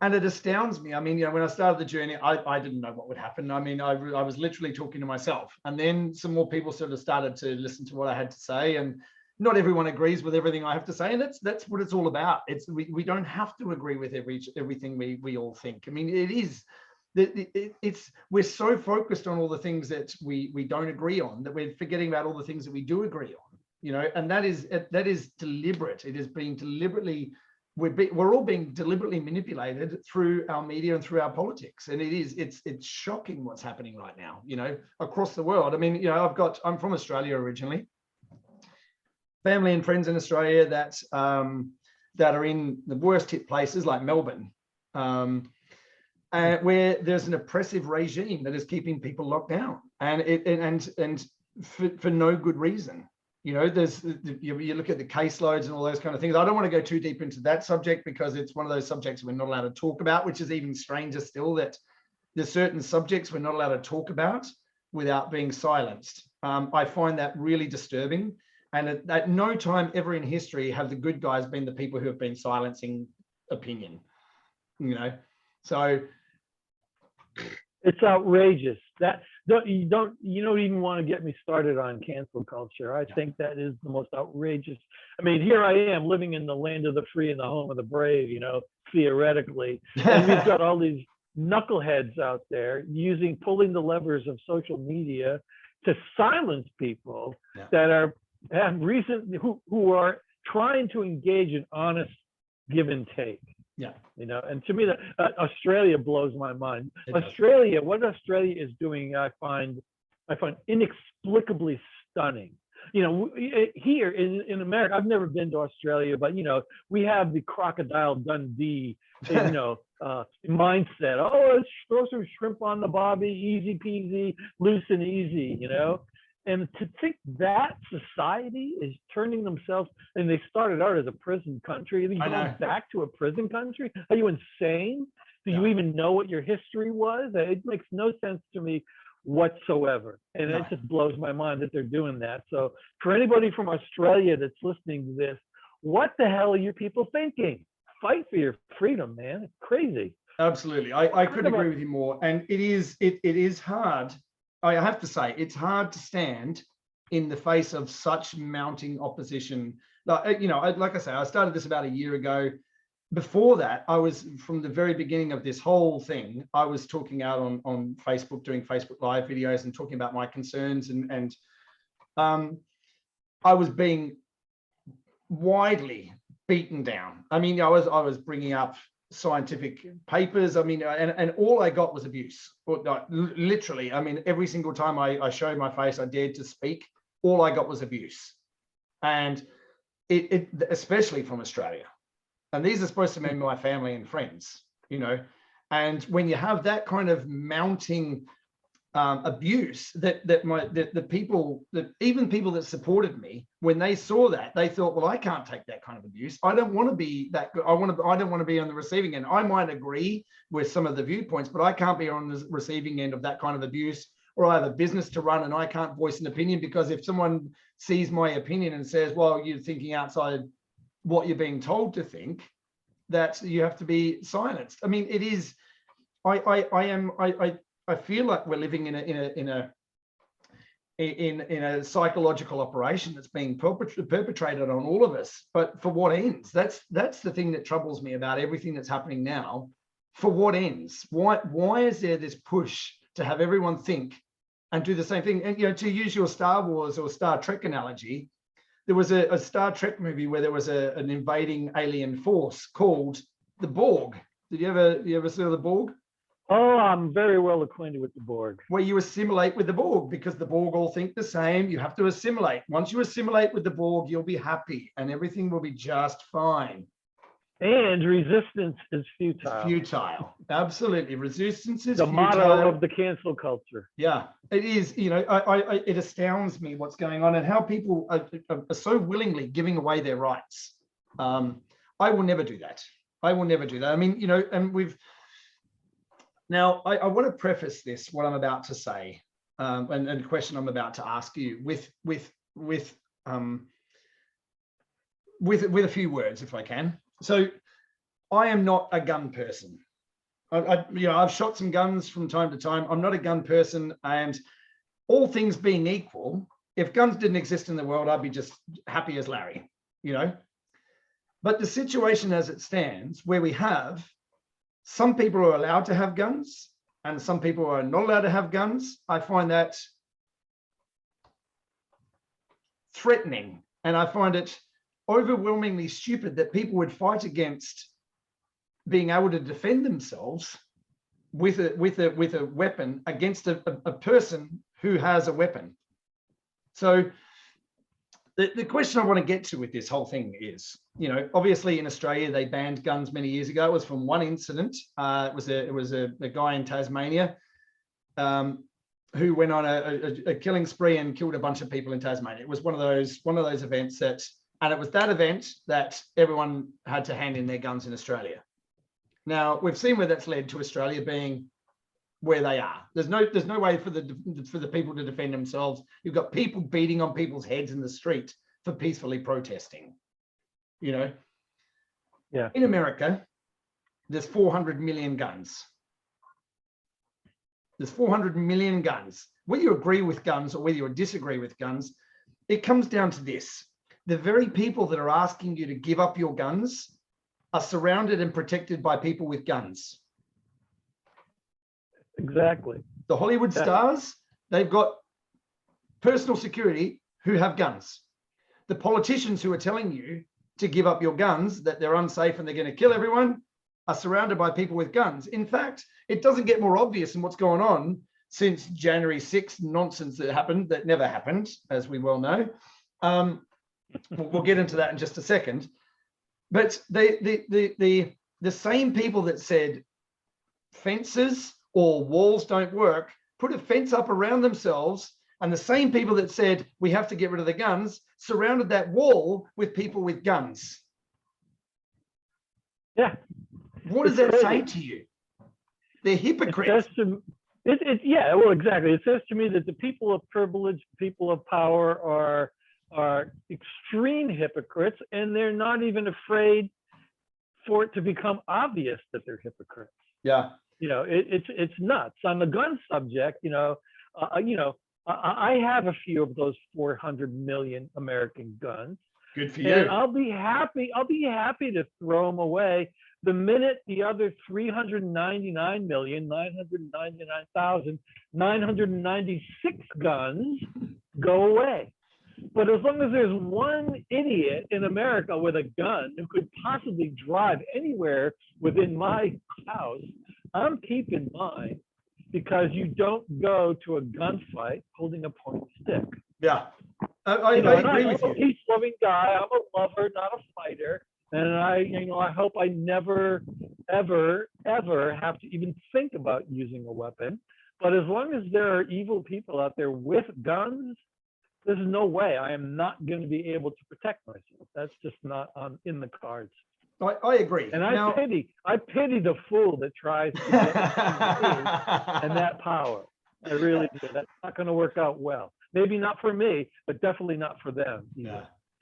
and it astounds me. I mean, when I started the journey, I didn't know what would happen. I mean, I was literally talking to myself, and then some more people sort of started to listen to what I had to say, and not everyone agrees with everything I have to say, and that's what it's all about. We don't have to agree with everything we all think. I mean, we're so focused on all the things that we don't agree on that we're forgetting about all the things that we do agree on. And that is deliberate. It is being deliberately. We're all being deliberately manipulated through our media and through our politics, and it's shocking what's happening right now, across the world. I mean, I'm from Australia originally, family and friends in Australia that are in the worst hit places like Melbourne, where there's an oppressive regime that is keeping people locked down, and for no good reason. You look at the caseloads and all those kind of things. I don't want to go too deep into that subject because it's one of those subjects we're not allowed to talk about, which is even stranger still, that there's certain subjects we're not allowed to talk about without being silenced. I find that really disturbing. And at no time ever in history have the good guys been the people who have been silencing opinion, So It's outrageous. That you don't even want to get me started on cancel culture. I think that is the most outrageous. I mean, here I am living in the land of the free and the home of the brave, theoretically. And we've got all these knuckleheads out there pulling the levers of social media to silence people that who are trying to engage in honest give and take. Yeah. And to me, that Australia blows my mind. What Australia is doing, I find inexplicably stunning. Here in America, I've never been to Australia, but we have the crocodile Dundee, mindset. Oh, let's throw some shrimp on the barbie, easy peasy, loose and easy. And to think that society is turning themselves, and they started out as a prison country, and going back to a prison country? Are you insane? Do you even know what your history was? It makes no sense to me whatsoever. And it just blows my mind that they're doing that. So for anybody from Australia that's listening to this, what the hell are you people thinking? Fight for your freedom, man. It's crazy. Absolutely. I couldn't agree with you more. And it is hard. I have to say, it's hard to stand in the face of such mounting opposition. Like I say, I started this about a year ago. Before that, I was, from the very beginning of this whole thing, I was talking out on Facebook, doing Facebook Live videos and talking about my concerns. And I was being widely beaten down. I mean, I was bringing up scientific papers. I mean, and all I got was abuse. Literally, I mean, every single time I showed my face, I dared to speak, all I got was abuse. And it especially from Australia. And these are supposed to be my family and friends, and when you have that kind of mounting abuse, even people that supported me, when they saw that, they thought, well, I can't take that kind of abuse. I don't want to be that. I don't want to be on the receiving end. I might agree with some of the viewpoints, but I can't be on the receiving end of that kind of abuse. Or I have a business to run and I can't voice an opinion, because if someone sees my opinion and says, well, you're thinking outside what you're being told to think, that you have to be silenced. I mean, it is. I feel like we're living in a psychological operation that's being perpetrated on all of us. But for what ends? That's the thing that troubles me about everything that's happening now. For what ends? Why is there this push to have everyone think and do the same thing? And to use your Star Wars or Star Trek analogy, there was a Star Trek movie where there was an invading alien force called the Borg. Did you ever see the Borg? Oh, I'm very well acquainted with the Borg. Where you assimilate with the Borg, because the Borg all think the same. You have to assimilate. Once you assimilate with the Borg, you'll be happy and everything will be just fine. And resistance is futile. It's futile. Absolutely. Resistance is the futile. Motto of the cancel culture. Yeah, it is. It astounds me what's going on and how people are so willingly giving away their rights. I will never do that. I mean, and we've now, I want to preface this, what I'm about to say, and the question I'm about to ask you with a few words, if I can. So, I am not a gun person. I've shot some guns from time to time. I'm not a gun person, and all things being equal, if guns didn't exist in the world, I'd be just happy as Larry, But the situation as it stands, where we have some people are allowed to have guns and some people are not allowed to have guns, I find that threatening. And I find it overwhelmingly stupid that people would fight against being able to defend themselves with a weapon against a person who has a weapon. So the question I want to get to with this whole thing is, obviously in Australia, they banned guns many years ago. It was from one incident. It was a guy in Tasmania who went on a killing spree and killed a bunch of people in Tasmania. It was one of those events and it was that event that everyone had to hand in their guns in Australia. Now we've seen where that's led to Australia being where they are. There's no way for the people to defend themselves. You've got people beating on people's heads in the street for peacefully protesting. Yeah. In America, there's 400 million guns. There's 400 million guns. Whether you agree with guns or whether you disagree with guns, it comes down to this. The very people that are asking you to give up your guns are surrounded and protected by people with guns. Exactly. The Hollywood stars, they've got personal security who have guns. The politicians who are telling you to give up your guns, that they're unsafe and they're going to kill everyone, are surrounded by people with guns. In fact, it doesn't get more obvious than what's going on since January 6th nonsense that happened, that never happened, as we well know. We'll get into that in just a second. But the same people that said fences or walls don't work, put a fence up around themselves, and the same people that said we have to get rid of the guns surrounded that wall with people with guns. Yeah. What does that say to you? They're hypocrites. Yeah, well, exactly. It says to me that the people of privilege, people of power are extreme hypocrites, and they're not even afraid for it to become obvious that they're hypocrites. Yeah. You know, it's nuts. On the gun subject, I have a few of those 400 million American guns. Good for you. And I'll be happy to throw them away the minute the other 399,999,996 guns go away. But as long as there's one idiot in America with a gun who could possibly drive anywhere within my house, I'm keeping mine, because you don't go to a gunfight holding a pointed stick. Yeah, I agree with you. I'm a peace-loving guy. I'm a lover, not a fighter. And I hope I never, ever, ever have to even think about using a weapon. But as long as there are evil people out there with guns, there's no way I am not going to be able to protect myself. That's just not in the cards. I agree. And I pity the fool that tries to get and that power. I really do. That's not going to work out well. Maybe not for me, but definitely not for them.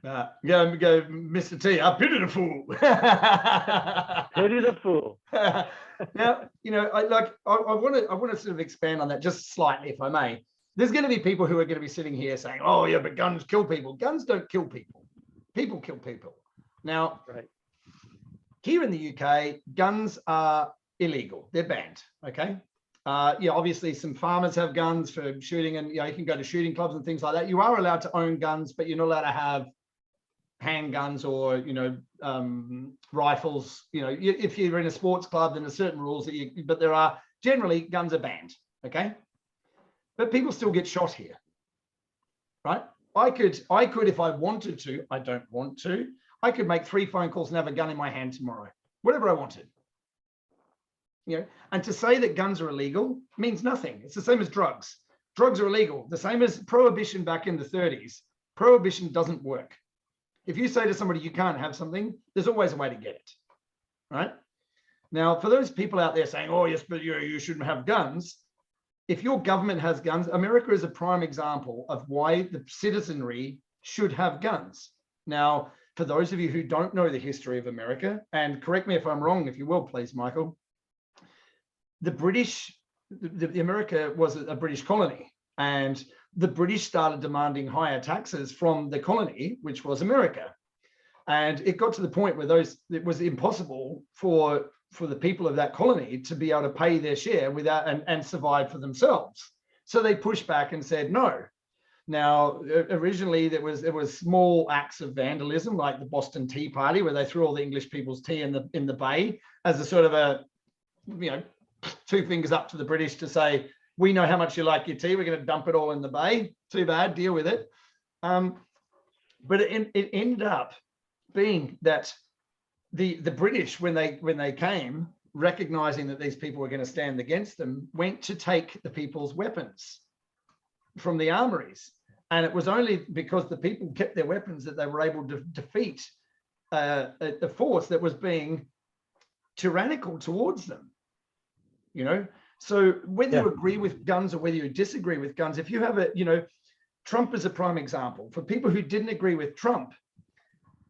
Go, Mr. T. I pity the fool. Pity the fool. Now, I want to sort of expand on that just slightly, if I may. There's going to be people who are going to be sitting here saying, "Oh, yeah, but guns kill people." Guns don't kill people. People kill people. Now, right. Here in the UK, guns are illegal. They're banned. Okay. Obviously some farmers have guns for shooting, and you can go to shooting clubs and things like that. You are allowed to own guns, but you're not allowed to have handguns or rifles. If you're in a sports club, then there's certain rules that but there are generally guns are banned. Okay. But people still get shot here. Right? I could if I wanted to. I don't want to. I could make 3 phone calls and have a gun in my hand tomorrow, whatever I wanted. And to say that guns are illegal means nothing. It's the same as drugs. Drugs are illegal. The same as prohibition back in the 30s. Prohibition doesn't work. If you say to somebody you can't have something, there's always a way to get it. Right? Now, for those people out there saying, "Oh, yes, but you shouldn't have guns," if your government has guns, America is a prime example of why the citizenry should have guns. Now, for those of you who don't know the history of America, and correct me if I'm wrong, if you will, please, Michael, America was a British colony, and the British started demanding higher taxes from the colony, which was America. And it got to the point where it was impossible for the people of that colony to be able to pay their share without and survive for themselves. So they pushed back and said no. Now, originally there was small acts of vandalism, like the Boston Tea Party, where they threw all the English people's tea in the bay as a sort of a, 2 fingers up to the British to say, "We know how much you like your tea. We're going to dump it all in the bay. Too bad. Deal with it." But it ended up being that the British, when they came, recognizing that these people were going to stand against them, went to take the people's weapons from the armories. And it was only because the people kept their weapons that they were able to defeat a force that was being tyrannical towards them. So whether you agree with guns or whether you disagree with guns, if you have Trump is a prime example. For people who didn't agree with Trump,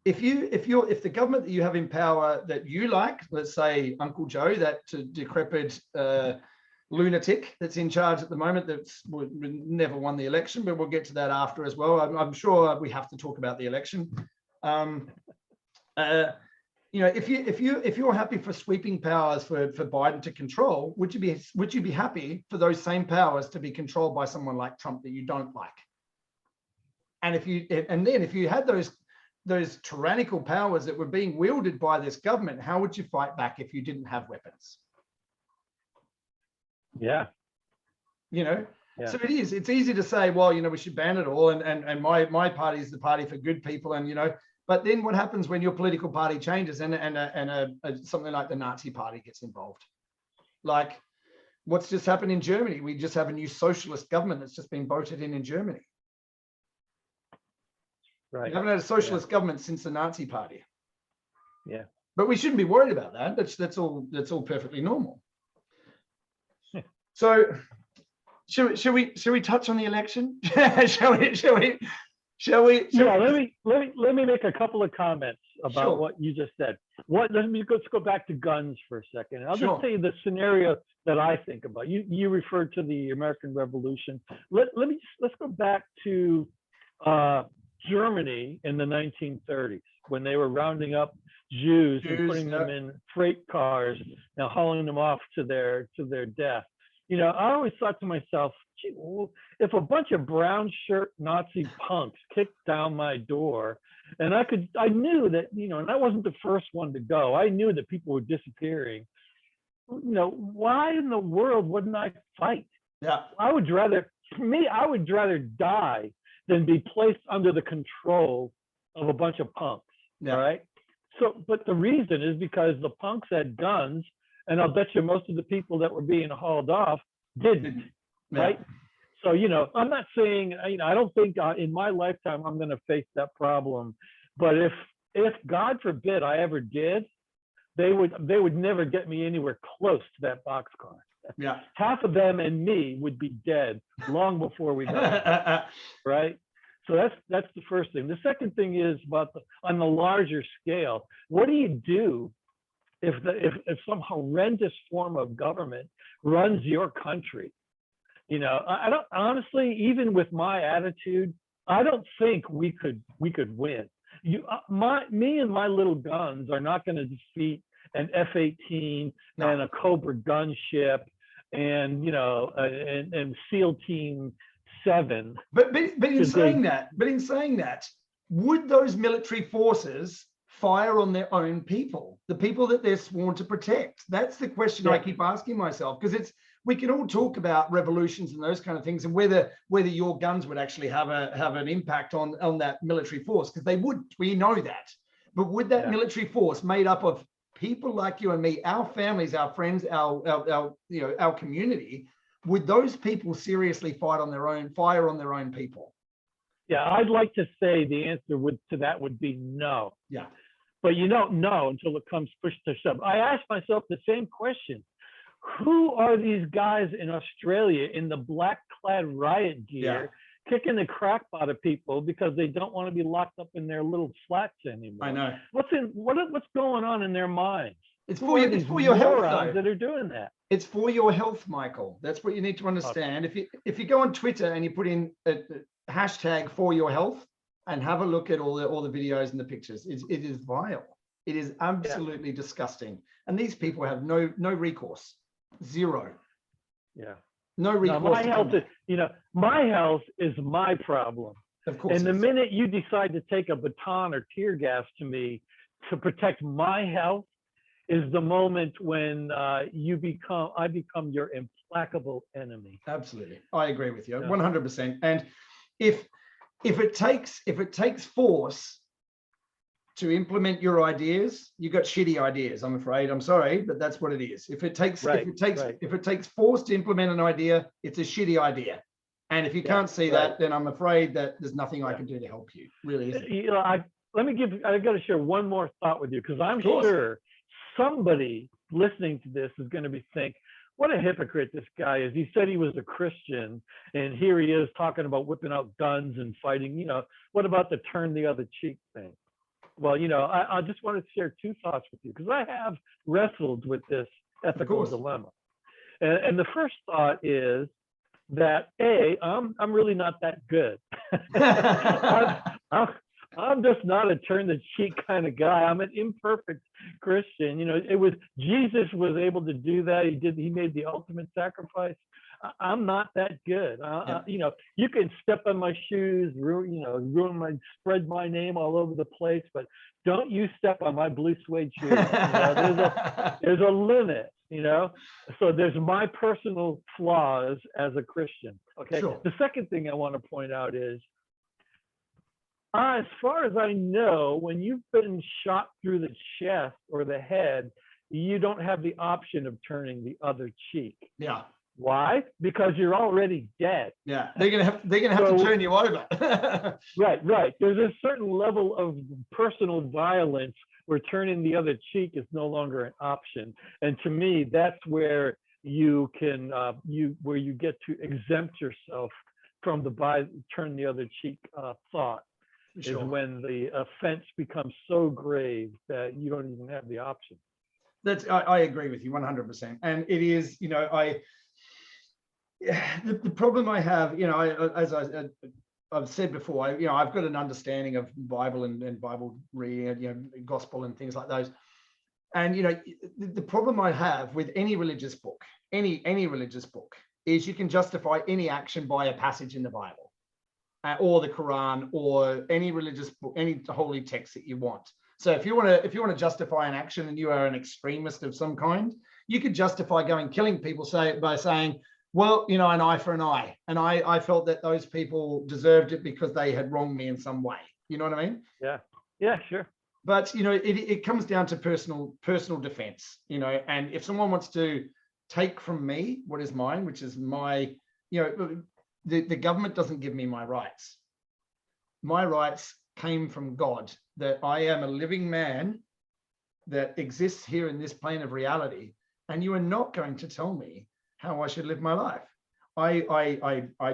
if the government that you have in power that you like, let's say Uncle Joe, that decrepit lunatic that's in charge at the moment that's never won the election, but we'll get to that after as well. I'm sure we have to talk about the election. You know, if you're happy for sweeping powers for Biden to control, would you be happy for those same powers to be controlled by someone like Trump that you don't like? And if you had those tyrannical powers that were being wielded by this government, how would you fight back if you didn't have weapons? Yeah. You know, yeah. So it's easy to say, well, you know, we should ban it all, and my party is the party for good people, and you know, but then what happens when your political party changes and something like the Nazi party gets involved? Like what's just happened in Germany? We just have a new socialist government that's just been voted in Germany. Right. We haven't had a socialist government since the Nazi party. Yeah. But we shouldn't be worried about that. That's all perfectly normal. So should we touch on the election? Shall we? Yeah, let me make a couple of comments about Sure. what you just said. Let's go back to guns for a second. I'll Sure. just tell you the scenario that I think about. You referred to the American Revolution. Let's go back to Germany in the 1930s when they were rounding up Jews and putting them in freight cars and hauling them off to their death. You know, I always thought to myself, gee, well, if a bunch of brown shirt Nazi punks kicked down my door, and I knew that, you know, and I wasn't the first one to go. I knew that people were disappearing. You know, why in the world wouldn't I fight? Yeah. I would rather die than be placed under the control of a bunch of punks. Yeah. Right. So, but the reason is because the punks had guns, and I'll bet you most of the people that were being hauled off didn't. Yeah. Right. So, you know, I'm not saying, you know, I don't think in my lifetime I'm going to face that problem. But if God forbid I ever did, they would never get me anywhere close to that boxcar. Yeah. Half of them and me would be dead long before we died. Right. So that's the first thing. The second thing is about on the larger scale. What do you do if some horrendous form of government runs your country? You know, I don't honestly, even with my attitude, I don't think we could win. Me and my little guns are not going to defeat an F-18 and a Cobra gunship and, you know, and SEAL Team 7. But in saying that, would those military forces fire on their own people, the people that they're sworn to protect? That's the question I keep asking myself, because we can all talk about revolutions and those kind of things, and whether your guns would actually have an impact on that military force, because they would. We know that. But would that military force made up of people like you and me, our families, our friends, our community, would those people seriously fire on their own people? Yeah, I'd like to say the answer to that would be no. Yeah. But you don't know until it comes push to shove. I asked myself the same question. Who are these guys in Australia in the black clad riot gear kicking the crap out of people because they don't want to be locked up in their little flats anymore? I know. What's going on in their minds? It's for your health, though. That are doing that. It's for your health, Michael. That's what you need to understand. If you go on Twitter and you put in a hashtag for your health and have a look at all the videos and the pictures, it is vile. It is absolutely disgusting. And these people have no recourse. Zero. Yeah. No recourse. Now, my health is my problem. Of course. And the minute you decide to take a baton or tear gas to me to protect my health is the moment when I become your implacable enemy. Absolutely. I agree with you 100%. And if it takes force to implement your ideas, you got shitty ideas, I'm afraid. I'm sorry, but that's what it is. If it takes force to implement an idea, it's a shitty idea. And if you can't see that, then I'm afraid that there's nothing I can do to help you. Really isn't. You know, I got to share one more thought with you, because I'm sure somebody listening to this is going to be think, what a hypocrite this guy is. He said he was a Christian, and here he is talking about whipping out guns and fighting. You know, what about the turn the other cheek thing? Well, you know, I just want to share two thoughts with you, because I have wrestled with this ethical dilemma. And the first thought is that I'm really not that good. I'm just not a turn the cheek kind of guy. I'm an imperfect Christian. You know, it was Jesus was able to do that. He made the ultimate sacrifice. I'm not that good. You know, you can step on my shoes, spread my name all over the place, but don't you step on my blue suede shoes. You know, there's a limit, you know? So there's my personal flaws as a Christian, okay? Sure. The second thing I want to point out is, as far as I know, when you've been shot through the chest or the head, you don't have the option of turning the other cheek. Yeah. Why? Because you're already dead. Yeah, they're gonna have to turn you over. Right. There's a certain level of personal violence where turning the other cheek is no longer an option. And to me, that's where you can where you get to exempt yourself from the turn the other cheek thought. Sure. Is when the offense becomes so grave that you don't even have the option. I agree with you 100%. And it is, you know, the problem I have, you know, as I've said before, you know, I've got an understanding of Bible and Bible reading, you know, gospel and things like those. And, you know, the problem I have with any religious book, any religious book, is you can justify any action by a passage in the Bible. Or the Quran, or any religious book, any holy text that you want. So if you want to justify an action and you are an extremist of some kind, you could justify killing people by saying, well, you know, an eye for an eye, and I felt that those people deserved it because they had wronged me in some way. You know what I mean? Yeah, sure. But you know, it comes down to personal defense. You know, and if someone wants to take from me what is mine, which is my, you know. The government doesn't give me my rights. My rights came from God, that I am a living man that exists here in this plane of reality, and you are not going to tell me how I should live my life. I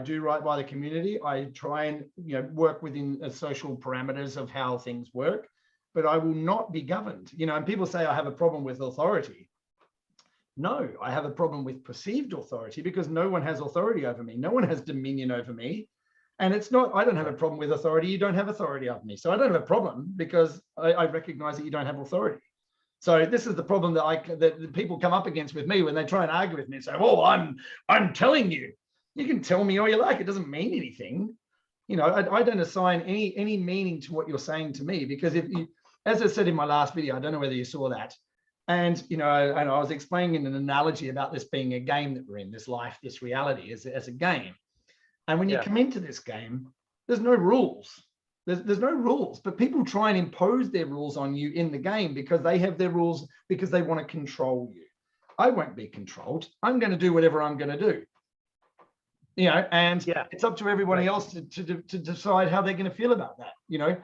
do right by the community. I try and, you know, work within social parameters of how things work, but I will not be governed. You know, and people say I have a problem with authority. No, I have a problem with perceived authority, because no one has authority over me. No one has dominion over me. And it's not, I don't have a problem with authority. You don't have authority over me. So I don't have a problem, because I recognize that you don't have authority. So this is the problem that people come up against with me when they try and argue with me and say, well, I'm telling you. You can tell me all you like. It doesn't mean anything. You know, I don't assign any meaning to what you're saying to me, because if you, as I said in my last video, I don't know whether you saw that. And, you know, and I was explaining an analogy about this being a game that we're in, this life, this reality as a game. And when you come into this game, there's no rules. There's no rules, but people try and impose their rules on you in the game because they have their rules, because they want to control you. I won't be controlled. I'm going to do whatever I'm going to do. You know, and it's up to everybody else to decide how they're going to feel about that. You know,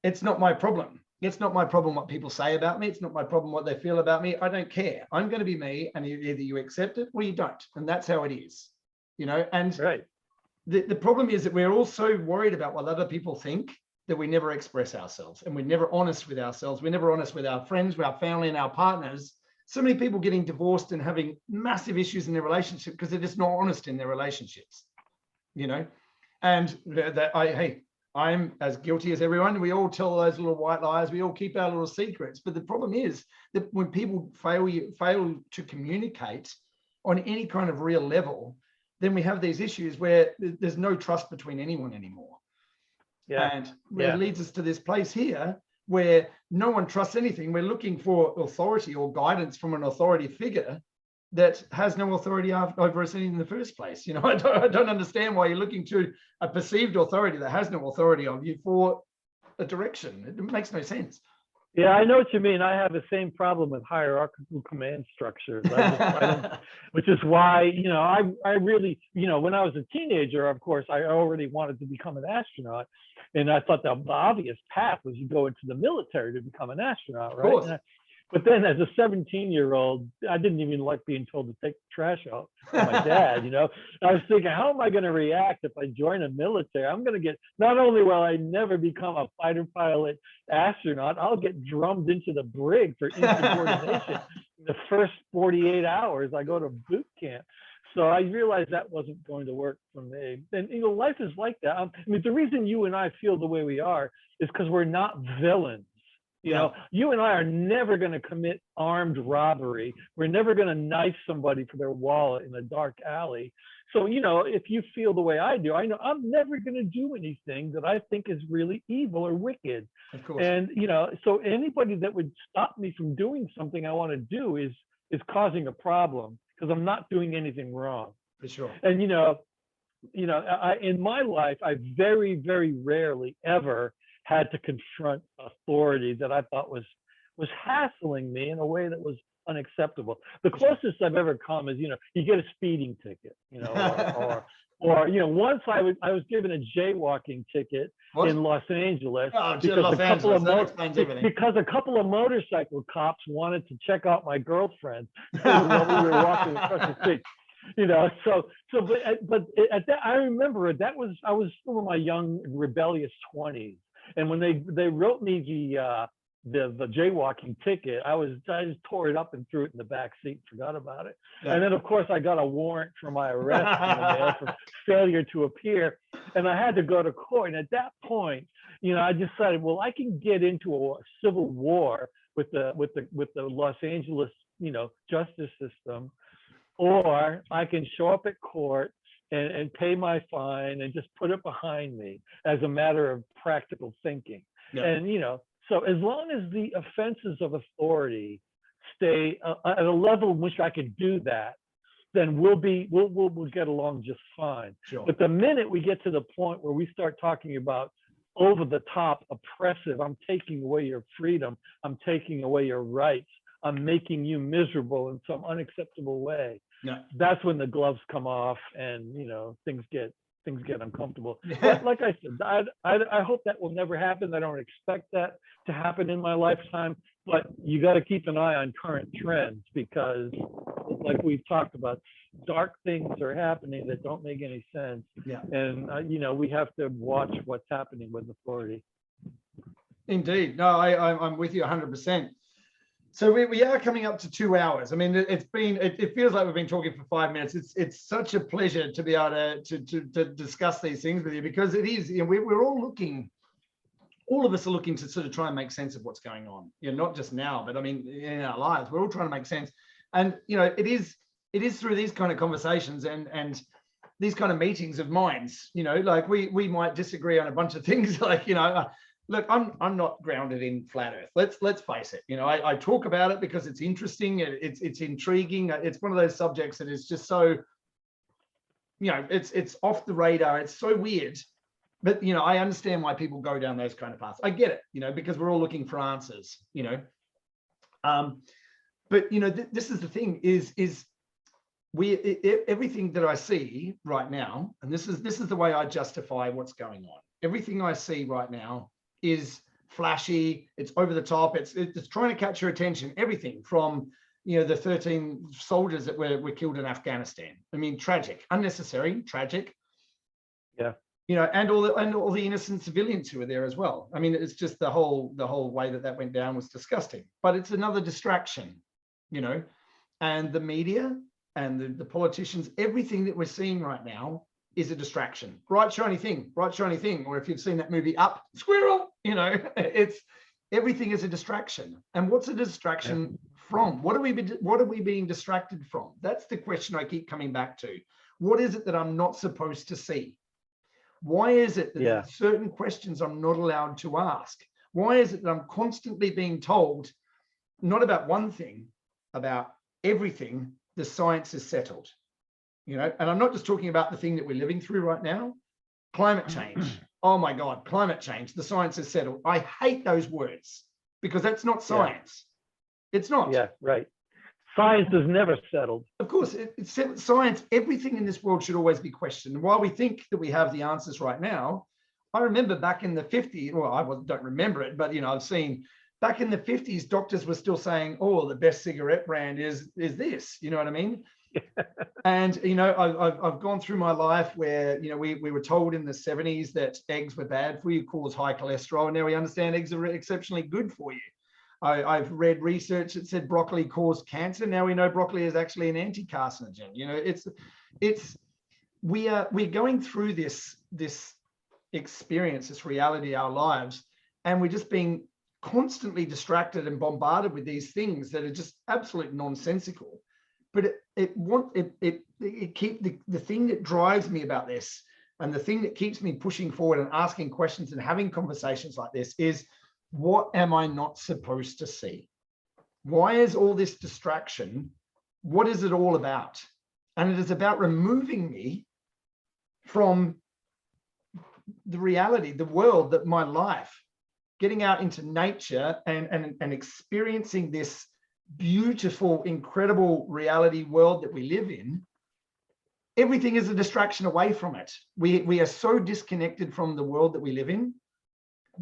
it's not my problem. It's not my problem what people say about me. It's not my problem what they feel about me. I don't care. I'm going to be me, and either you accept it or you don't. And that's how it is, you know. And the problem is that we're all so worried about what other people think that we never express ourselves, and we're never honest with ourselves. We're never honest with our friends, with our family, and our partners. So many people getting divorced and having massive issues in their relationship because they're just not honest in their relationships, you know. And I'm as guilty as everyone. We all tell those little white lies. We all keep our little secrets. But the problem is that when people fail to communicate on any kind of real level, then we have these issues where there's no trust between anyone anymore. And it leads us to this place here where no one trusts anything. We're looking for authority or guidance from an authority figure that has no authority over us in the first place. You know, I don't understand why you're looking to a perceived authority that has no authority of you for a direction. It makes no sense. Yeah, I know what you mean. I have the same problem with hierarchical command structures, which is why, you know, I really, you know, when I was a teenager, of course, I already wanted to become an astronaut. And I thought the obvious path was you go into the military to become an astronaut, right? Of course. But then as a 17-year-old, I didn't even like being told to take the trash out by my dad, you know. I was thinking, how am I going to react if I join a military? I'm going to get, not only will I never become a fighter pilot astronaut, I'll get drummed into the brig for insubordination. the first 48 hours, I go to boot camp. So I realized that wasn't going to work for me. And, you know, life is like that. I mean, the reason you and I feel the way we are is because we're not villains. You know, you and I are never going to commit armed robbery. We're never going to knife somebody for their wallet in a dark alley. So, you know, if you feel the way I do, I know I'm never going to do anything that I think is really evil or wicked. Of course. And, you know, so anybody that would stop me from doing something I want to do is causing a problem, because I'm not doing anything wrong. For sure. And, you know, in my life, I very, very rarely ever had to confront authority that I thought was hassling me in a way that was unacceptable. The closest I've ever come is, you know, you get a speeding ticket, you know, or you know, once I was given a jaywalking ticket in Los Angeles because a couple of motorcycle cops wanted to check out my girlfriend while we were walking across the street. You know, but at that, I remember I was still in my young rebellious 20s. And when they wrote me the jaywalking ticket, I just tore it up and threw it in the back seat, forgot about it. Yeah. And then of course I got a warrant for my arrest in the mail for failure to appear, and I had to go to court. And at that point, you know, I decided, well, I can get into a civil war with the Los Angeles, you know, justice system, or I can show up at court and pay my fine and just put it behind me as a matter of practical thinking. Yeah. And, you know, so as long as the offenses of authority stay at a level in which I can do that, then we'll get along just fine. Sure. But the minute we get to the point where we start talking about over the top, oppressive, I'm taking away your freedom, I'm taking away your rights, I'm making you miserable in some unacceptable way. Yeah. That's when the gloves come off, and you know, things get uncomfortable. Yeah. But like I said, I hope that will never happen. I don't expect that to happen in my lifetime. But you got to keep an eye on current trends, because, like we've talked about, dark things are happening that don't make any sense. Yeah. And you know, we have to watch what's happening with authority. Indeed. No, I'm with you 100%. So we are coming up to 2 hours. I mean, it feels like we've been talking for 5 minutes. It's such a pleasure to be able to discuss these things with you, because it is, you know, we're all looking, all of us are looking to sort of try and make sense of what's going on. You know, not just now, but I mean, in our lives, we're all trying to make sense. And, you know, it is through these kind of conversations and these kind of meetings of minds, you know, like we might disagree on a bunch of things, like, you know, look, I'm not grounded in flat earth. Let's face it. You know, I talk about it because it's interesting. It's intriguing. It's one of those subjects that is just so, you know, it's off the radar. It's so weird, but you know, I understand why people go down those kind of paths. I get it, you know, because we're all looking for answers, you know. But you know, this is the thing: is everything that I see right now, and this is the way I justify what's going on. Everything I see right now is flashy, it's over the top, it's trying to catch your attention. Everything from, you know, the 13 soldiers that were killed in Afghanistan. I mean, tragic, unnecessary, tragic. Yeah. You know, and all the innocent civilians who were there as well. I mean, it's just the whole way that went down was disgusting. But it's another distraction, you know, and the media and the politicians, everything that we're seeing right now is a distraction. Bright shiny thing. Or if you've seen that movie Up, squirrel, you know, it's everything is a distraction. And what's a distraction from? What are we being distracted from? That's the question I keep coming back to. What is it that I'm not supposed to see? Why is it that certain questions I'm not allowed to ask? Why is it that I'm constantly being told, not about one thing, about everything, the science is settled? You know, and I'm not just talking about the thing that we're living through right now. Climate change. Oh my God, climate change. The science is settled. I hate those words because that's not science. Yeah. It's not. Yeah, right. Science is never settled. Of course, it's science. Everything in this world should always be questioned. And while we think that we have the answers right now, I remember back in the 50s, well, I don't remember it, but you know, I've seen back in the 50s, doctors were still saying, oh, the best cigarette brand is this, you know what I mean? And you know, I've gone through my life where, you know, we were told in the 70s that eggs were bad for you, cause high cholesterol, and now we understand eggs are exceptionally good for you. I've read research that said broccoli caused cancer. Now we know broccoli is actually an anti-carcinogen. You know, we're going through this experience, this reality, our lives, and we're just being constantly distracted and bombarded with these things that are just absolute nonsensical. But the thing that drives me about this, and the thing that keeps me pushing forward and asking questions and having conversations like this, is what am I not supposed to see? Why is all this distraction? What is it all about? And it is about removing me from the reality, the world, that my life, getting out into nature and experiencing this beautiful, incredible reality world that we live in. Everything is a distraction away from it. We are so disconnected from the world that we live in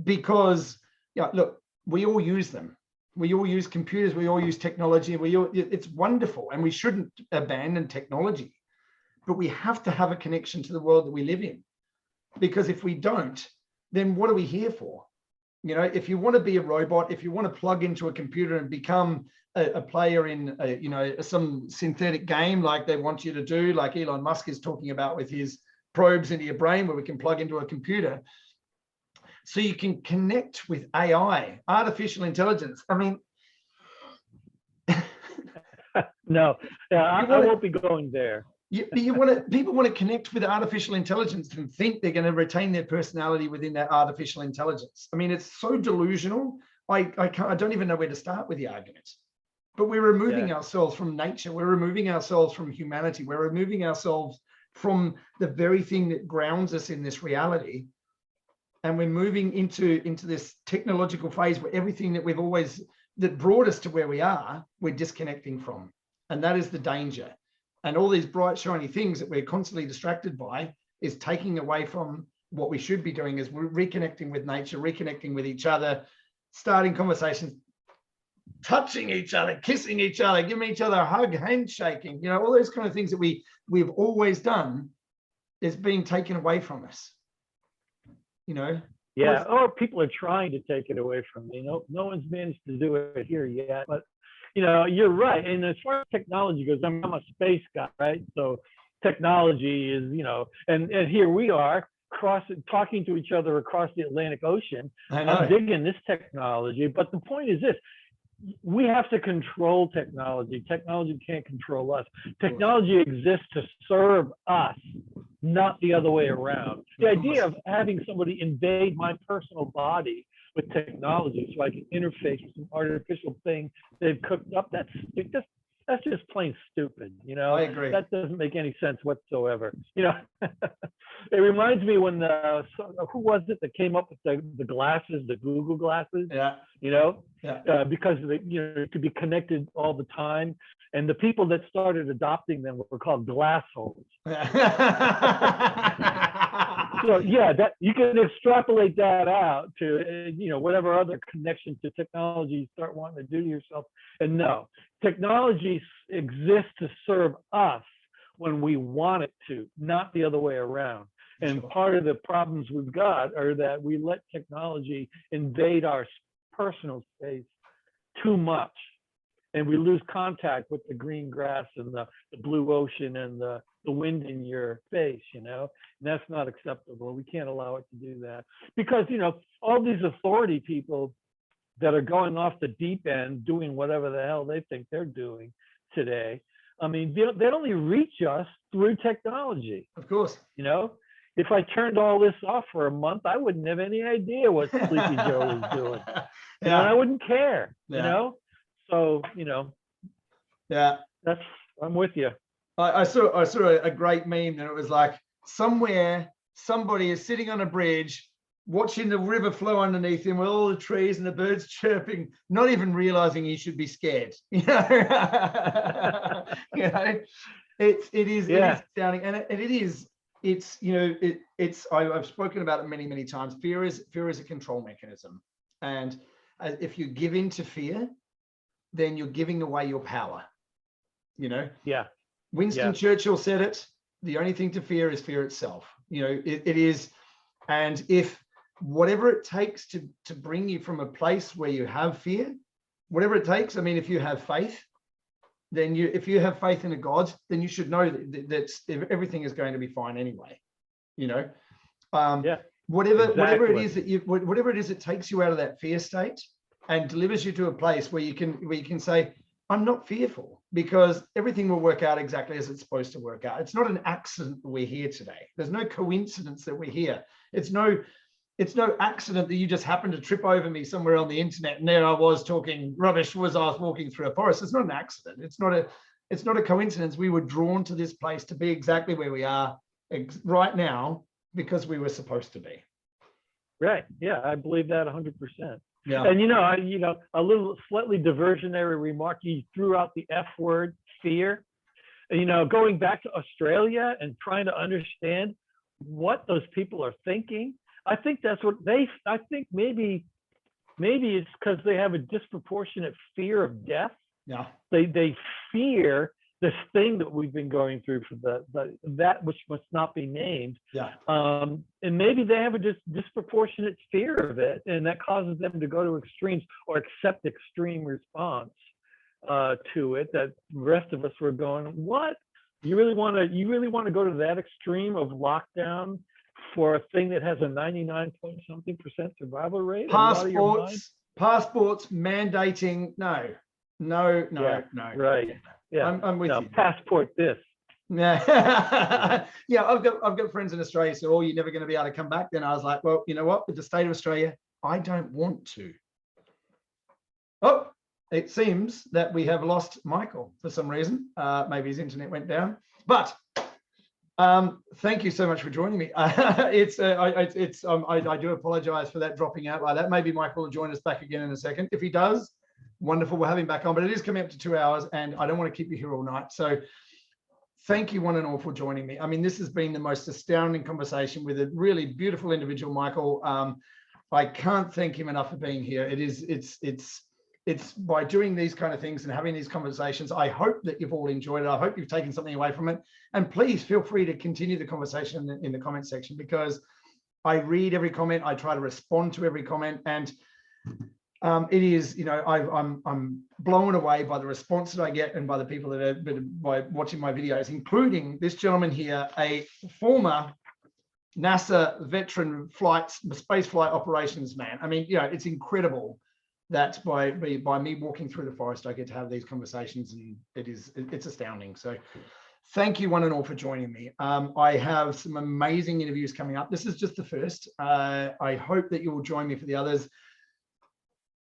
because, yeah, look, we all use them. We all use computers. We all use technology. It's wonderful, and we shouldn't abandon technology. But we have to have a connection to the world that we live in, because if we don't, then what are we here for? You know, if you want to be a robot, if you want to plug into a computer and become a player in, some synthetic game like they want you to do, like Elon Musk is talking about with his probes into your brain where we can plug into a computer, so you can connect with AI, artificial intelligence. I mean, no, I won't be going there. People want to connect with artificial intelligence and think they're going to retain their personality within that artificial intelligence. I mean, it's so delusional. I don't even know where to start with the argument. But we're removing ourselves from nature. We're removing ourselves from humanity. We're removing ourselves from the very thing that grounds us in this reality. And we're moving into this technological phase where everything that brought us to where we are, we're disconnecting from. And that is the danger. And all these bright, shiny things that we're constantly distracted by is taking away from what we should be doing, is we're reconnecting with nature, reconnecting with each other, starting conversations, touching each other, kissing each other, giving each other a hug, handshaking, you know, all those kind of things that we've always done is being taken away from us, you know? Yeah, or people are trying to take it away from me. No one's managed to do it here yet, but you know, you're right. And as far as technology goes, I'm a space guy, right? So technology is, you know, and here we are talking to each other across the Atlantic Ocean. I'm digging this technology, but the point is this: we have to control technology. Technology can't control us. Technology exists to serve us, not the other way around. The idea of having somebody invade my personal body with technology so I can interface with some artificial thing they've cooked up, that's just plain stupid, you know? I agree. That doesn't make any sense whatsoever. You know, it reminds me when who was it that came up with the glasses, the Google glasses? Yeah. You know, because it could be connected all the time, and the people that started adopting them were called glassholes. So yeah, that you can extrapolate that out to whatever other connection to technology you start wanting to do to yourself. And no, technology exists to serve us when we want it to, not the other way around. And part of the problems we've got are that we let technology invade our personal space too much, and we lose contact with the green grass and the blue ocean and the wind in your face, and that's not acceptable. We can't allow it to do that, because all these authority people that are going off the deep end doing whatever the hell they think they're doing today, I mean, they only reach us through technology. Of course. If I turned all this off for a month, I wouldn't have any idea what Sleepy Joe was doing. And I wouldn't care, So, I'm with you. I saw a great meme, and it was like, somewhere somebody is sitting on a bridge watching the river flow underneath him with all the trees and the birds chirping, not even realizing he should be scared. It is astounding, and I've spoken about it many times. Fear is a control mechanism, and if you give in to fear, then you're giving away your power. Winston Churchill said it: the only thing to fear is fear itself. It is. And if whatever it takes to bring you from a place where you have fear whatever it takes. I mean, if you have faith, then if you have faith in a God, then you should know that everything is going to be fine anyway. You know, whatever it is whatever it is, it takes you out of that fear state and delivers you to a place where you can say, I'm not fearful, because everything will work out exactly as it's supposed to work out. It's not an accident that we're here today. There's no coincidence that we're here. It's no accident that you just happened to trip over me somewhere on the internet and there I was talking rubbish as I was walking through a forest. It's not an accident. It's not a coincidence. We were drawn to this place to be exactly where we are right now because we were supposed to be. Right. Yeah, I believe that 100%. Yeah. And a little slightly diversionary remark, you threw out the F word, fear. Going back to Australia and trying to understand what those people are thinking. I think that's what I think maybe it's because they have a disproportionate fear of death. Yeah. They fear this thing that we've been going through for that which must not be named. Yeah. And maybe they have a disproportionate fear of it, and that causes them to go to extremes or accept extreme response to it. That the rest of us were going, what? You really want to go to that extreme of lockdown for a thing that has a 99-point-something% survival rate? Passports mandating, no. Right. Yeah. I'm with you. Passport this. Yeah. Yeah, I've got friends in Australia, so you're never going to be able to come back. Then I was like, well, you know what? With the state of Australia, I don't want to. Oh, it seems that we have lost Michael for some reason. Maybe his internet went down. But thank you so much for joining me. I do apologize for that dropping out like that. Maybe Michael will join us back again in a second. If he does, wonderful, we'll have him back on, but it is coming up to 2 hours and I don't want to keep you here all night. So thank you one and all for joining me. I mean, this has been the most astounding conversation with a really beautiful individual, Michael. I can't thank him enough for being here. It's by doing these kind of things and having these conversations, I hope that you've all enjoyed it. I hope you've taken something away from it. And please feel free to continue the conversation in the comment section, because I read every comment. I try to respond to every comment. And it is, I'm blown away by the response that I get and by the people that are by watching my videos, including this gentleman here, a former NASA veteran space flight operations man. I mean, it's incredible that by me walking through the forest, I get to have these conversations, and it's astounding. So thank you one and all for joining me. I have some amazing interviews coming up. This is just the first. I hope that you will join me for the others.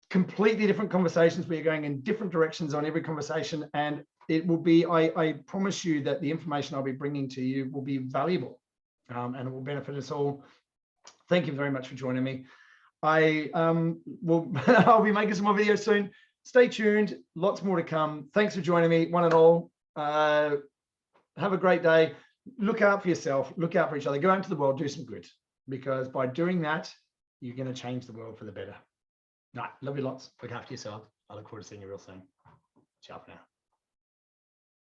Completely different conversations. We are going in different directions on every conversation, and it will be, I promise you that the information I'll be bringing to you will be valuable, and it will benefit us all. Thank you very much for joining me. I'll be making some more videos soon. Stay tuned, lots more to come. Thanks for joining me, one and all. Have a great day. Look out for yourself, look out for each other, go out into the world, do some good, because by doing that, you're going to change the world for the better. All right, love you lots. Look after yourself. I look forward to seeing you real soon. Ciao for now.